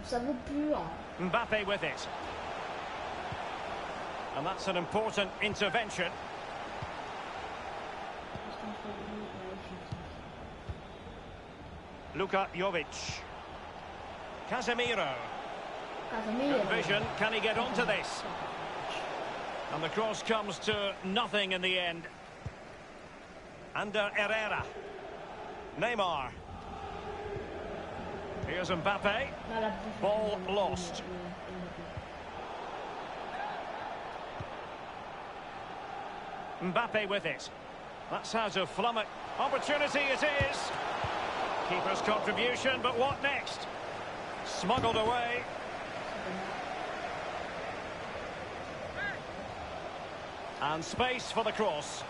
Ça vaut plus, hein. Mbappe with it. And that's an important intervention. Luka Jovic. Casemiro. Good vision. Can he get onto this? And the cross comes to nothing in the end. Under Herrera. Neymar. Here's Mbappe. Ball lost. Mbappe with it. That's how to flummox. Opportunity it is. Keeper's contribution, but what next? Smuggled away. And space for the cross.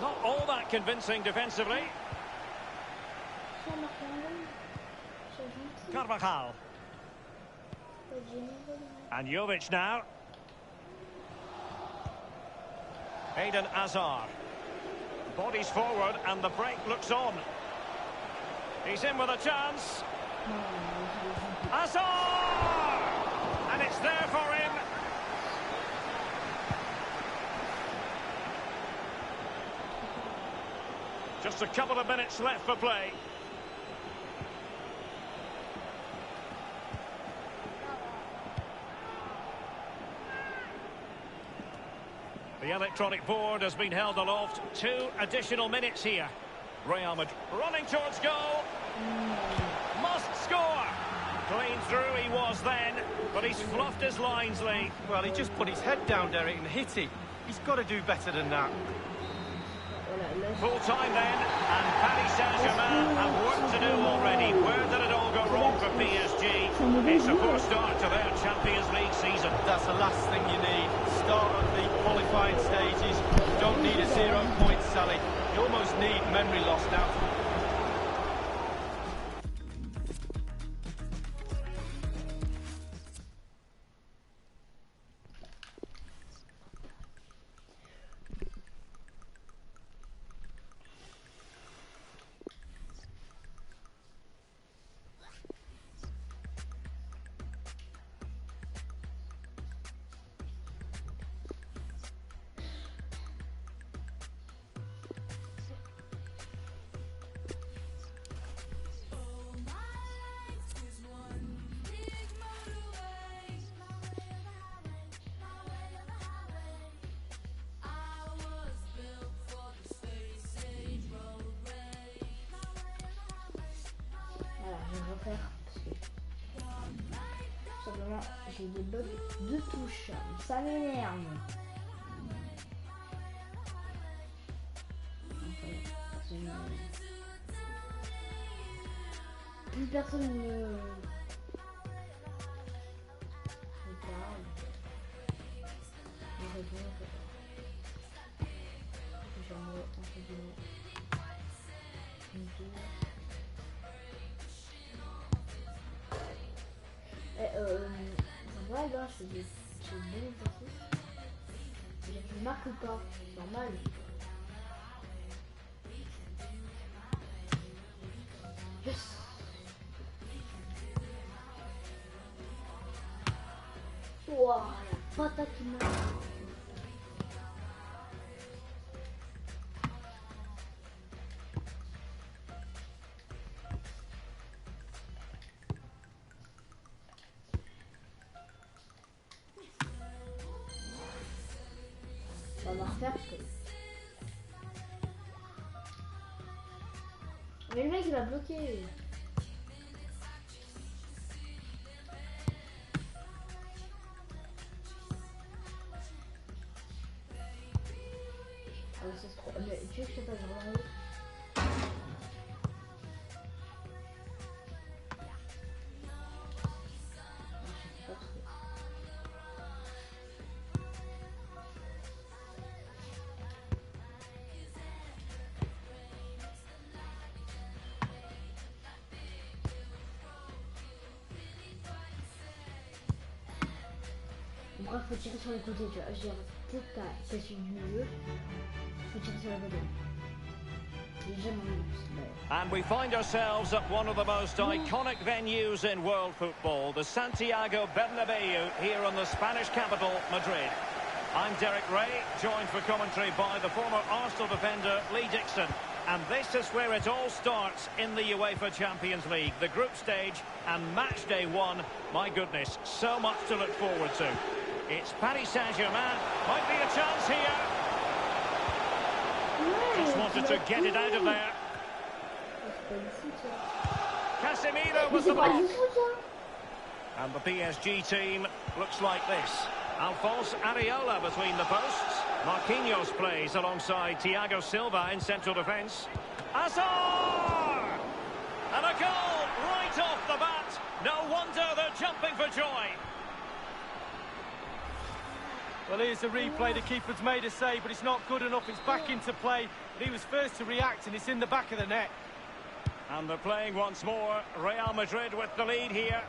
Not all that convincing defensively. Carvajal. And Jovic now. Eden Hazard. Bodies forward and the break looks on. He's in with a chance. Hazard! And it's there for him. Just a couple of minutes left for play. The electronic board has been held aloft. 2 additional minutes here. Real Madrid running towards goal. Must score. Clean through he was then, but he's fluffed his lines, Lee. Well, he just put his head down, Derek, and hit it. He's got to do better than that. Full time then, and Paris Saint-Germain have work to do already. Where did it all go wrong for PSG? It's a poor start to their Champions League season. That's the last thing you need. Start at the qualifying stages. You don't need a 0 point sally. You almost need memory loss now. Simplement, j'ai des bugs de touche. Ça m'énerve. Plus personne ne parle. Je réponds en fait. J'aimerais entre guillemets une tour. Ça va là, je fais des bons exercices. Je marque ou pas, c'est normal. Yes. Wow, la patate qui m'a... On va refaire parce que... Mais le mec il va bloquer. Ah oui c'est trop... Mais tu veux que je te fasse vraiment... Bref, faut tirer sur les côtés, tu vois. J'ai peut-être ta question du milieu. Faut tirer sur les côtés. J'ai jamais vu. And we find ourselves at one of the most iconic venues in world football, the Santiago Bernabeu, here in the Spanish capital, Madrid. I'm Derek Ray, joined for commentary by the former Arsenal defender Lee Dixon. And this is where it all starts in the UEFA Champions League. The group stage and match day 1. My goodness, so much to look forward to. It's Paris Saint-Germain. Might be a chance here. Just wanted to get it out of there. Casemiro was the block. And the PSG team looks like this. Alphonse Areola between the posts. Marquinhos plays alongside Thiago Silva in central defence. Hazard! And a goal right off the bat. No wonder they're jumping for joy. Well, here's the replay. The keeper's made a save, but it's not good enough. It's back into play. But he was first to react, and it's in the back of the net. And they're playing once more. Real Madrid with the lead here.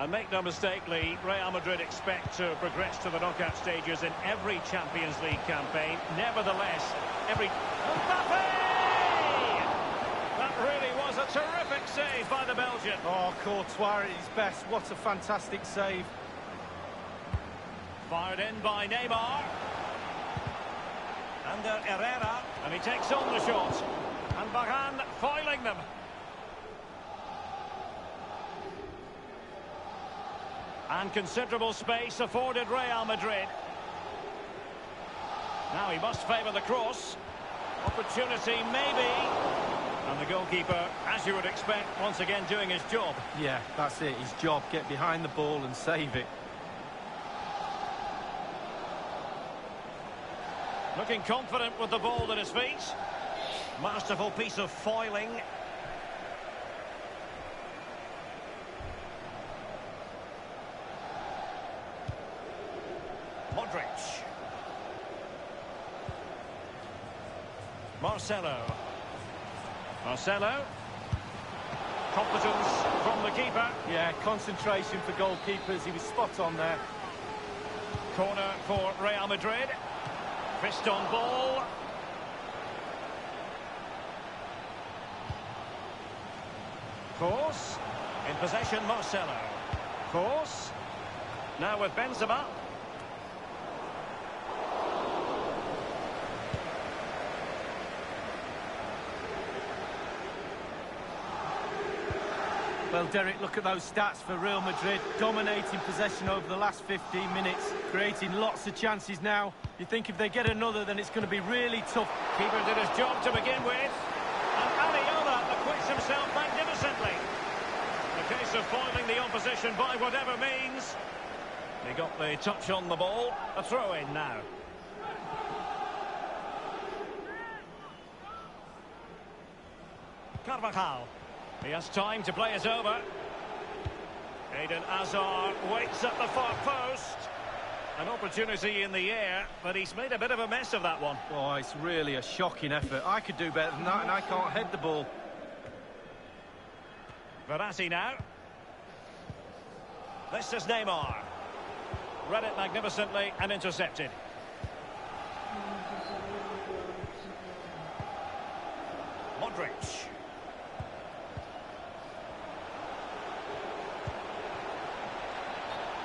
And make no mistake, Lee, Real Madrid expect to progress to the knockout stages in every Champions League campaign. Nevertheless, Mbappe! That really was a terrific save by the Belgian. Oh, Courtois at his best. What a fantastic save. Fired in by Neymar. Under Herrera, and he takes on the shot. And Varane foiling them. And considerable space afforded Real Madrid. Now he must favour the cross. Opportunity maybe. And the goalkeeper, as you would expect, once again doing his job. Yeah, that's it, his job. Get behind the ball and save it. Looking confident with the ball at his feet. Masterful piece of foiling. Modric. Marcelo. Competence from the keeper. Yeah, concentration for goalkeepers. He was spot on there. Corner for Real Madrid. Fist on ball. Course. In possession, Marcelo. Course. Now with Benzema. Well, Derek, look at those stats for Real Madrid. Dominating possession over the last 15 minutes, creating lots of chances now. You think if they get another, then it's going to be really tough. Keeper did his job to begin with. And Aliola acquits himself magnificently. A case of foiling the opposition by whatever means. He got the touch on the ball. A throw-in now. Carvajal. He has time to play it over. Eden Hazard waits at the far post. An opportunity in the air, but he's made a bit of a mess of that one. Oh, it's really a shocking effort. I could do better than that, and I can't head the ball. Verratti now. This is Neymar. Read it magnificently and intercepted. Modric.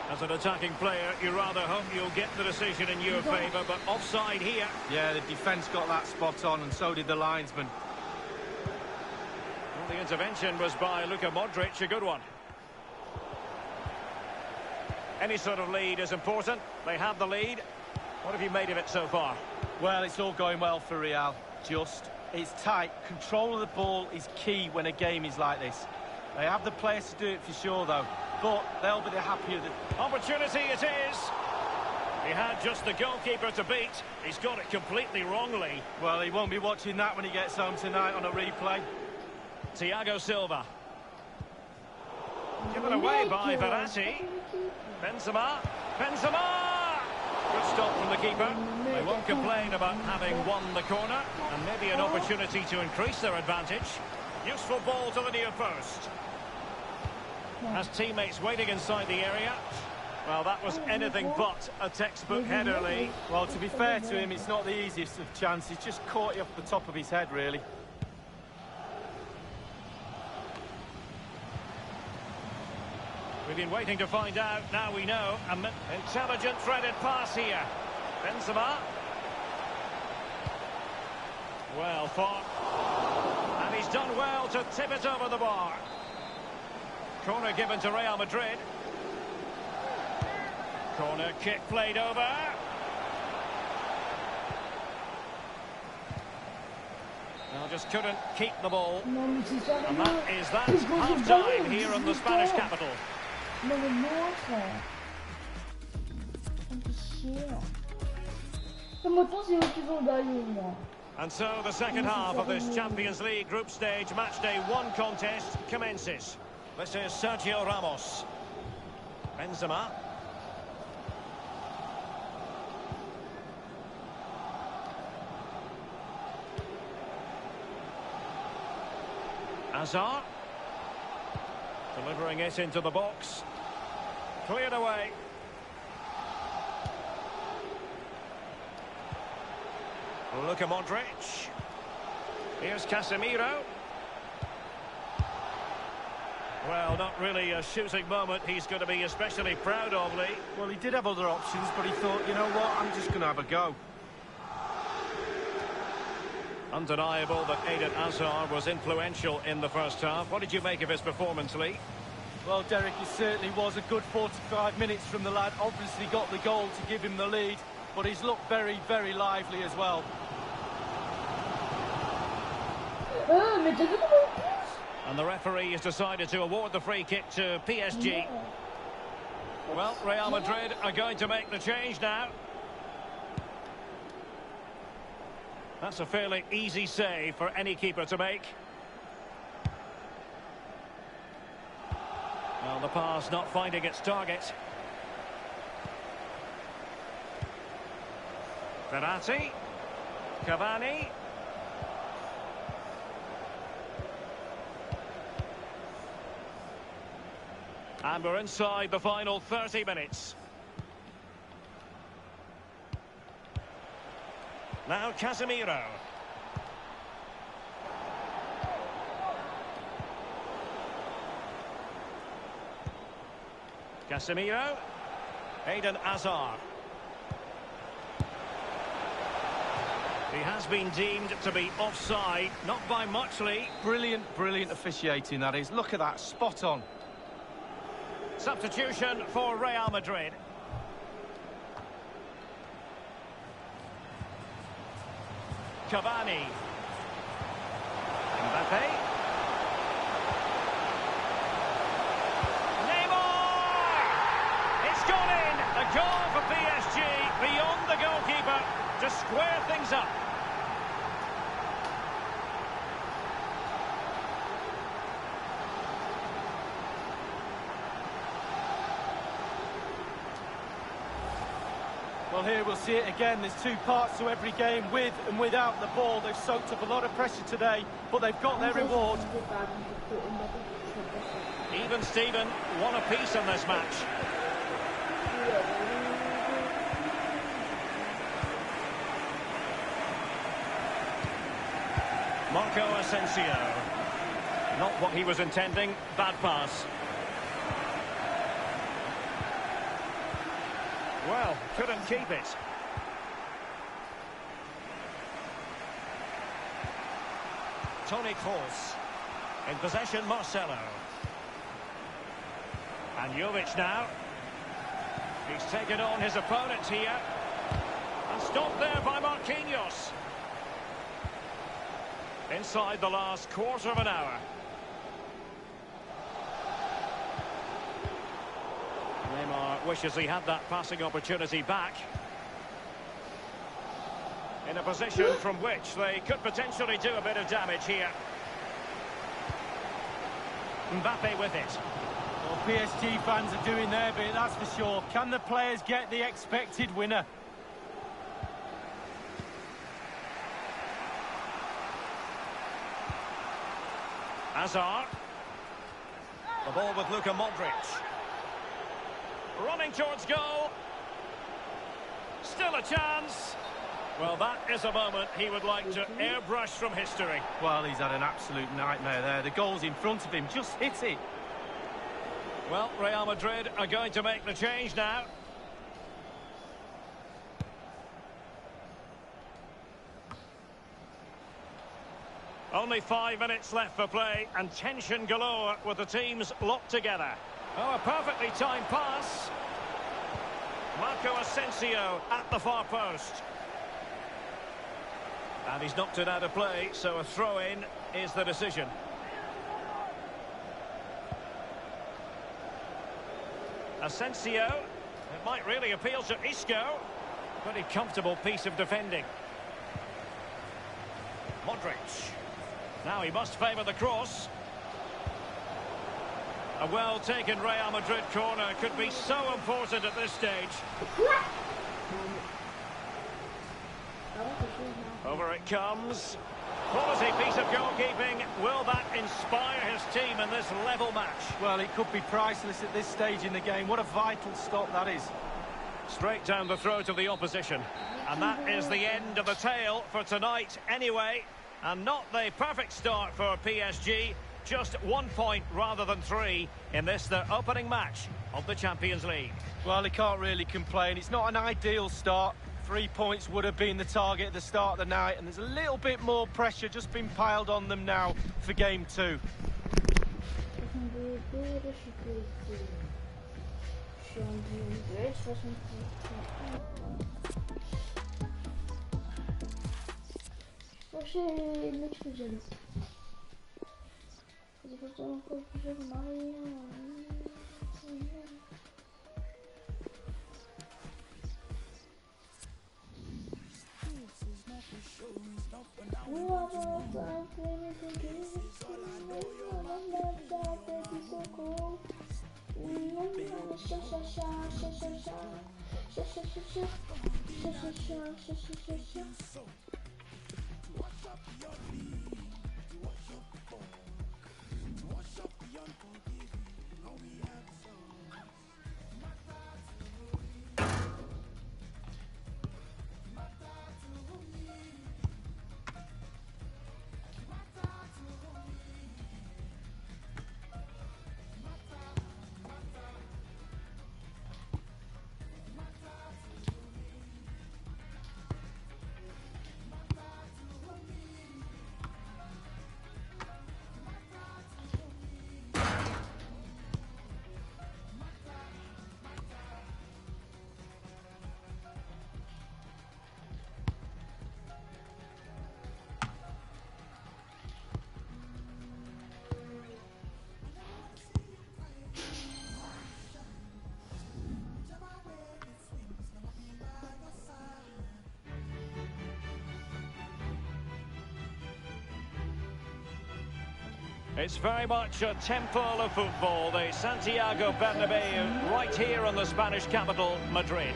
As an attacking player, you rather hope you'll get the decision in your favour, but offside here. Yeah, the defence got that spot on, and so did the linesman. Well, the intervention was by Luka Modric, a good one. Any sort of lead is important. They have the lead. What have you made of it so far? Well, it's all going well for Real. It's tight. Control of the ball is key when a game is like this. They have the players to do it for sure, though. But they'll be the happier. Opportunity it is. He had just the goalkeeper to beat. He's got it completely wrongly. Well, he won't be watching that when he gets home tonight on a replay. Thiago Silva. Given away by Verratti. Benzema. Good stop from the keeper. They won't complain about having won the corner. And maybe an opportunity to increase their advantage. Useful ball to the near post. Has teammates waiting inside the area. Well, that was anything but a textbook header, Lee. Well, to be fair to him, it's not the easiest of chances. Just caught you off the top of his head, really. We've been waiting to find out. Now we know. An intelligent threaded pass here. Benzema. Well fought. And he's done well to tip it over the bar. Corner given to Real Madrid. Corner kick played over. Well, just couldn't keep the ball. And that is half-time here in the Spanish capital. And so the second half of this Champions League group stage match day 1 contest commences. This is Sergio Ramos. Benzema. Hazard. Delivering it into the box. Cleared away. Luka Modric. Here's Casemiro. Well, not really a shooting moment he's going to be especially proud of, Lee. Well, he did have other options, but he thought, you know what, I'm just going to have a go. Undeniable that Eden Hazard was influential in the first half. What did you make of his performance, Lee? Well, Derek, it certainly was a good 45 minutes from the lad. Obviously got the goal to give him the lead, but he's looked very, very lively as well. And the referee has decided to award the free kick to PSG. Well, Real Madrid are going to make the change now. That's a fairly easy save for any keeper to make. Well, the pass not finding its target. Verratti. Cavani. And we're inside the final 30 minutes. Now Casemiro. Casemiro. Eden Hazard. He has been deemed to be offside, not by much, Lee. Brilliant, brilliant officiating, that is. Look at that, spot on. Substitution for Real Madrid. Cavani. Mbappe. Neymar! It's gone in! A goal for PSG beyond the goalkeeper to square things up. Well, here we'll see it again. There's two parts to every game, with and without the ball. They've soaked up a lot of pressure today, but they've got their reward. Even Steven, one apiece in this match. Marco Asensio. Not what he was intending. Bad pass. Well, couldn't keep it. Toni Kroos. In possession, Marcelo. And Jovic now. He's taken on his opponent here. And stopped there by Marquinhos. Inside the last quarter of an hour. Neymar wishes he had that passing opportunity back. In a position from which they could potentially do a bit of damage here. Mbappe with it. Well, PSG fans are doing their bit, that's for sure. Can the players get the expected winner? Hazard. The ball with Luka Modric. Running towards goal. Still a chance. Well, that is a moment he would like to airbrush from history. Well, he's had an absolute nightmare there. The goal's in front of him, just hit it. Well, Real Madrid are going to make the change now. Only 5 minutes left for play, and tension galore with the teams locked together. Oh, a perfectly timed pass. Marco Asensio at the far post. And he's knocked it out of play, so a throw-in is the decision. Asensio. It might really appeal to Isco. Pretty comfortable piece of defending. Modric. Now he must favour the cross. A well-taken Real Madrid corner could be so important at this stage. Over it comes. Quality piece of goalkeeping. Will that inspire his team in this level match? Well, it could be priceless at this stage in the game. What a vital stop that is. Straight down the throat of the opposition. And that is the end of the tale for tonight anyway. And not the perfect start for PSG. Just 1 point rather than 3 in this, their opening match of the Champions League. Well, he can't really complain. It's not an ideal start. 3 points would have been the target at the start of the night, and there's a little bit more pressure just been piled on them now for game 2. It's very much a temple of football, the Santiago Bernabeu, right here in the Spanish capital, Madrid.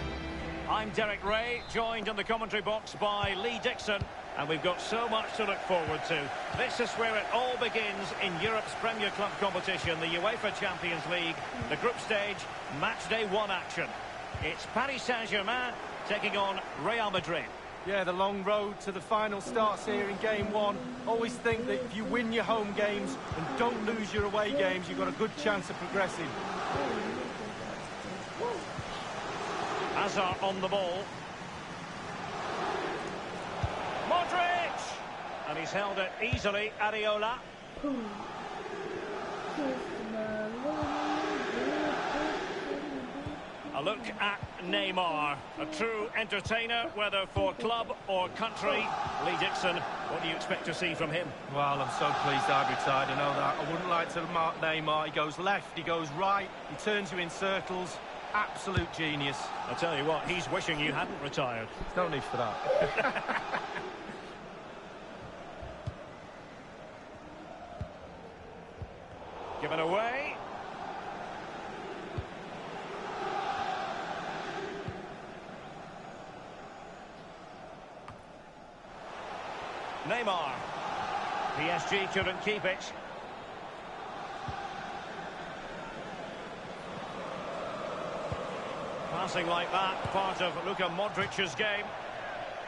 I'm Derek Ray, joined in the commentary box by Lee Dixon, and we've got so much to look forward to. This is where it all begins in Europe's Premier Club competition, the UEFA Champions League, the group stage, match day 1 action. It's Paris Saint-Germain taking on Real Madrid. Yeah, the long road to the final starts here in game 1. Always think that if you win your home games and don't lose your away games, you've got a good chance of progressing. Hazard on the ball. Modric! And he's held it easily, Areola. A look at Neymar, a true entertainer, whether for club or country. Lee Dixon, what do you expect to see from him? Well, I'm so pleased I've retired, I know that. I wouldn't like to mark Neymar. He goes left, he goes right, he turns you in circles. Absolute genius. I'll tell you what, he's wishing you hadn't retired. There's no need for that. Given away. Neymar. PSG couldn't keep it. Passing like that, part of Luka Modric's game.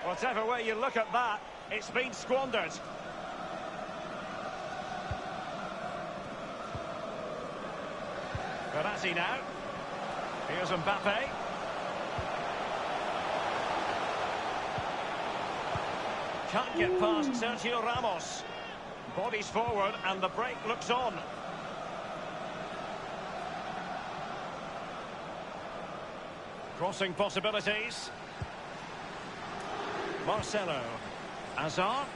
Whatever way you look at that, it's been squandered. Verratti now. Here's Mbappe. Can't get past Sergio Ramos. Bodies forward and the break looks on. Crossing possibilities. Marcelo. Hazard.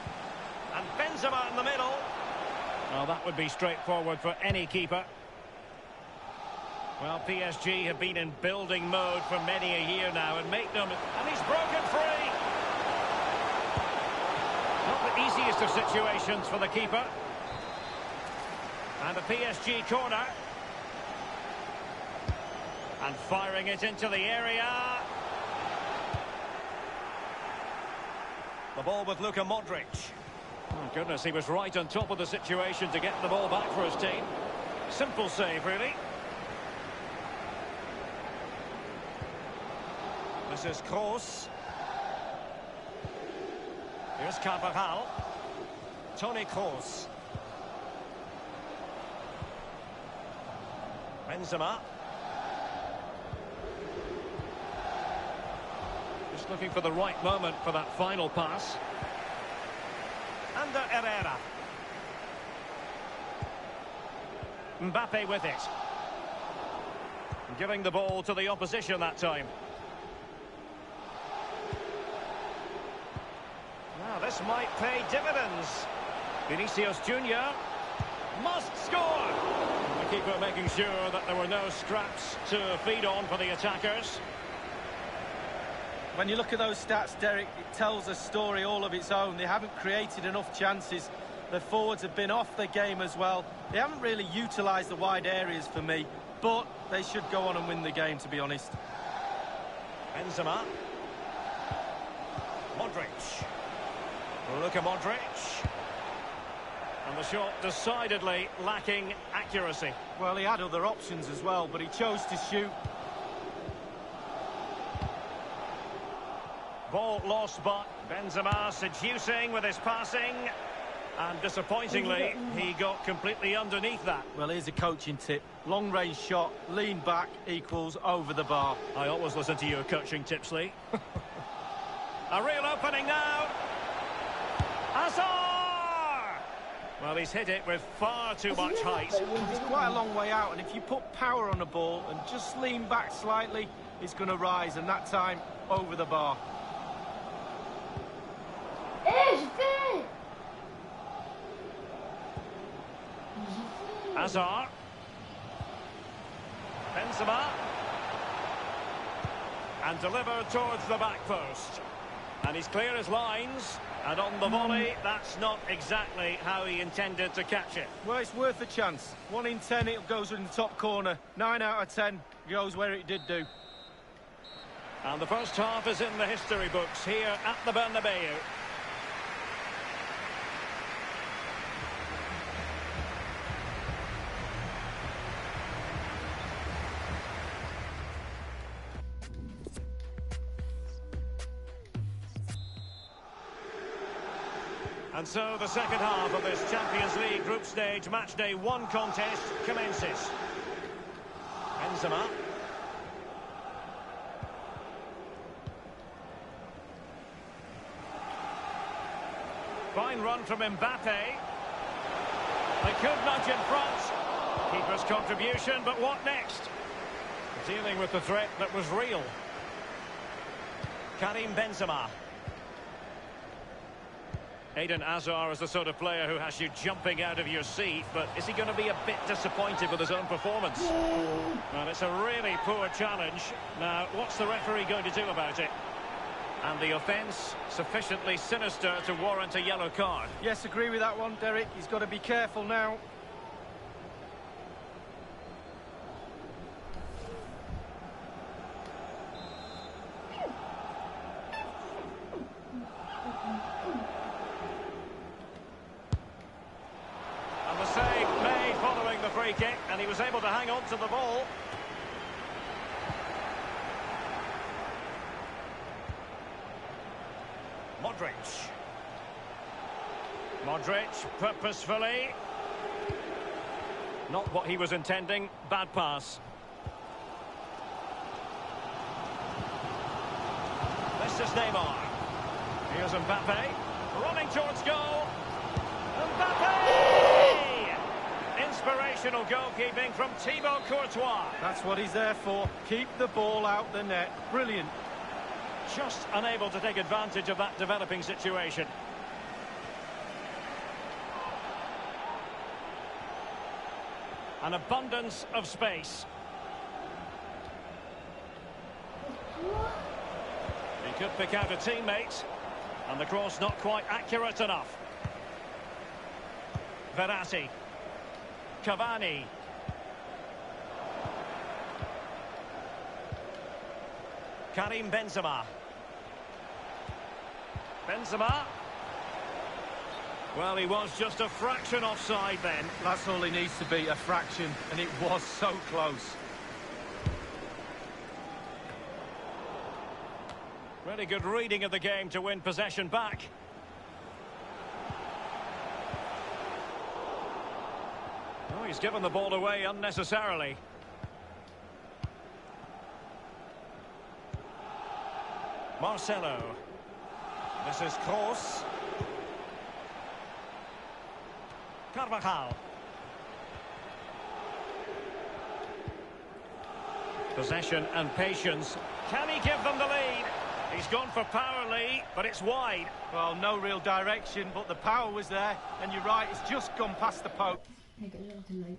And Benzema in the middle. Well, that would be straightforward for any keeper. Well, PSG have been in building mode for many a year now and make them... And he's broken free! Not the easiest of situations for the keeper. And a PSG corner. And firing it into the area. The ball with Luka Modric. Oh, goodness, he was right on top of the situation to get the ball back for his team. Simple save, really. This is Kroos. Here's Carvajal. Toni Kroos. Benzema. Just looking for the right moment for that final pass. Under Herrera. Mbappe with it. Giving the ball to the opposition that time. Now this might pay dividends. Vinicius Junior must score. The keeper making sure that there were no scraps to feed on for the attackers. When you look at those stats, Derek, it tells a story all of its own. They haven't created enough chances. Their forwards have been off their game as well. They haven't really utilised the wide areas for me, but they should go on and win the game, to be honest. Benzema. Modric. Luka Modric. And the shot decidedly lacking accuracy. Well, he had other options as well, but he chose to shoot. Ball lost, but Benzema seducing with his passing. And disappointingly, he got completely underneath that. Well, here's a coaching tip. Long-range shot, lean back equals over the bar. I always listen to your coaching tips, Lee. A real opening now. Hazard! Well, he's hit it with far too much height. It's quite a long way out, and if you put power on the ball and just lean back slightly, it's going to rise, and that time, over the bar. Hazard. Benzema. And delivered towards the back post. And he's clear his lines. And on the volley, that's not exactly how he intended to catch it. Well, it's worth a chance. 1 in 10, it goes in the top corner. 9 out of 10 goes where it did do. And the first half is in the history books here at the Bernabeu. And so the second half of this Champions League group stage matchday 1 contest commences. Benzema. Fine run from Mbappe. They could nudge in front. Keeper's contribution, but what next? Dealing with the threat that was real. Karim Benzema. Eden Hazard is the sort of player who has you jumping out of your seat, but is he going to be a bit disappointed with his own performance? Well, it's a really poor challenge. Now, what's the referee going to do about it? And the offence sufficiently sinister to warrant a yellow card. Yes, agree with that one, Derek. He's got to be careful now. And the save made following the free kick, and he was able to hang on to the ball. Modric. Modric purposefully. Not what he was intending. Bad pass. This is Neymar. Here's Mbappe. Running towards goal. Mbappe! Inspirational goalkeeping from Thibaut Courtois. That's what he's there for. Keep the ball out the net. Brilliant. Just unable to take advantage of that developing situation. An abundance of space. He could pick out a teammate, and the cross not quite accurate enough. Verratti. Cavani. Karim Benzema. Benzema. Well, he was just a fraction offside then. That's all he needs to be, a fraction, and it was so close. Really good reading of the game to win possession back. Oh, he's given the ball away unnecessarily. Marcelo. This is Kroos. Carvajal. Possession and patience. Can he give them the lead? He's gone for power, Lee, but it's wide. Well, no real direction, but the power was there. And you're right, it's just gone past the post. Hey, get it out too late.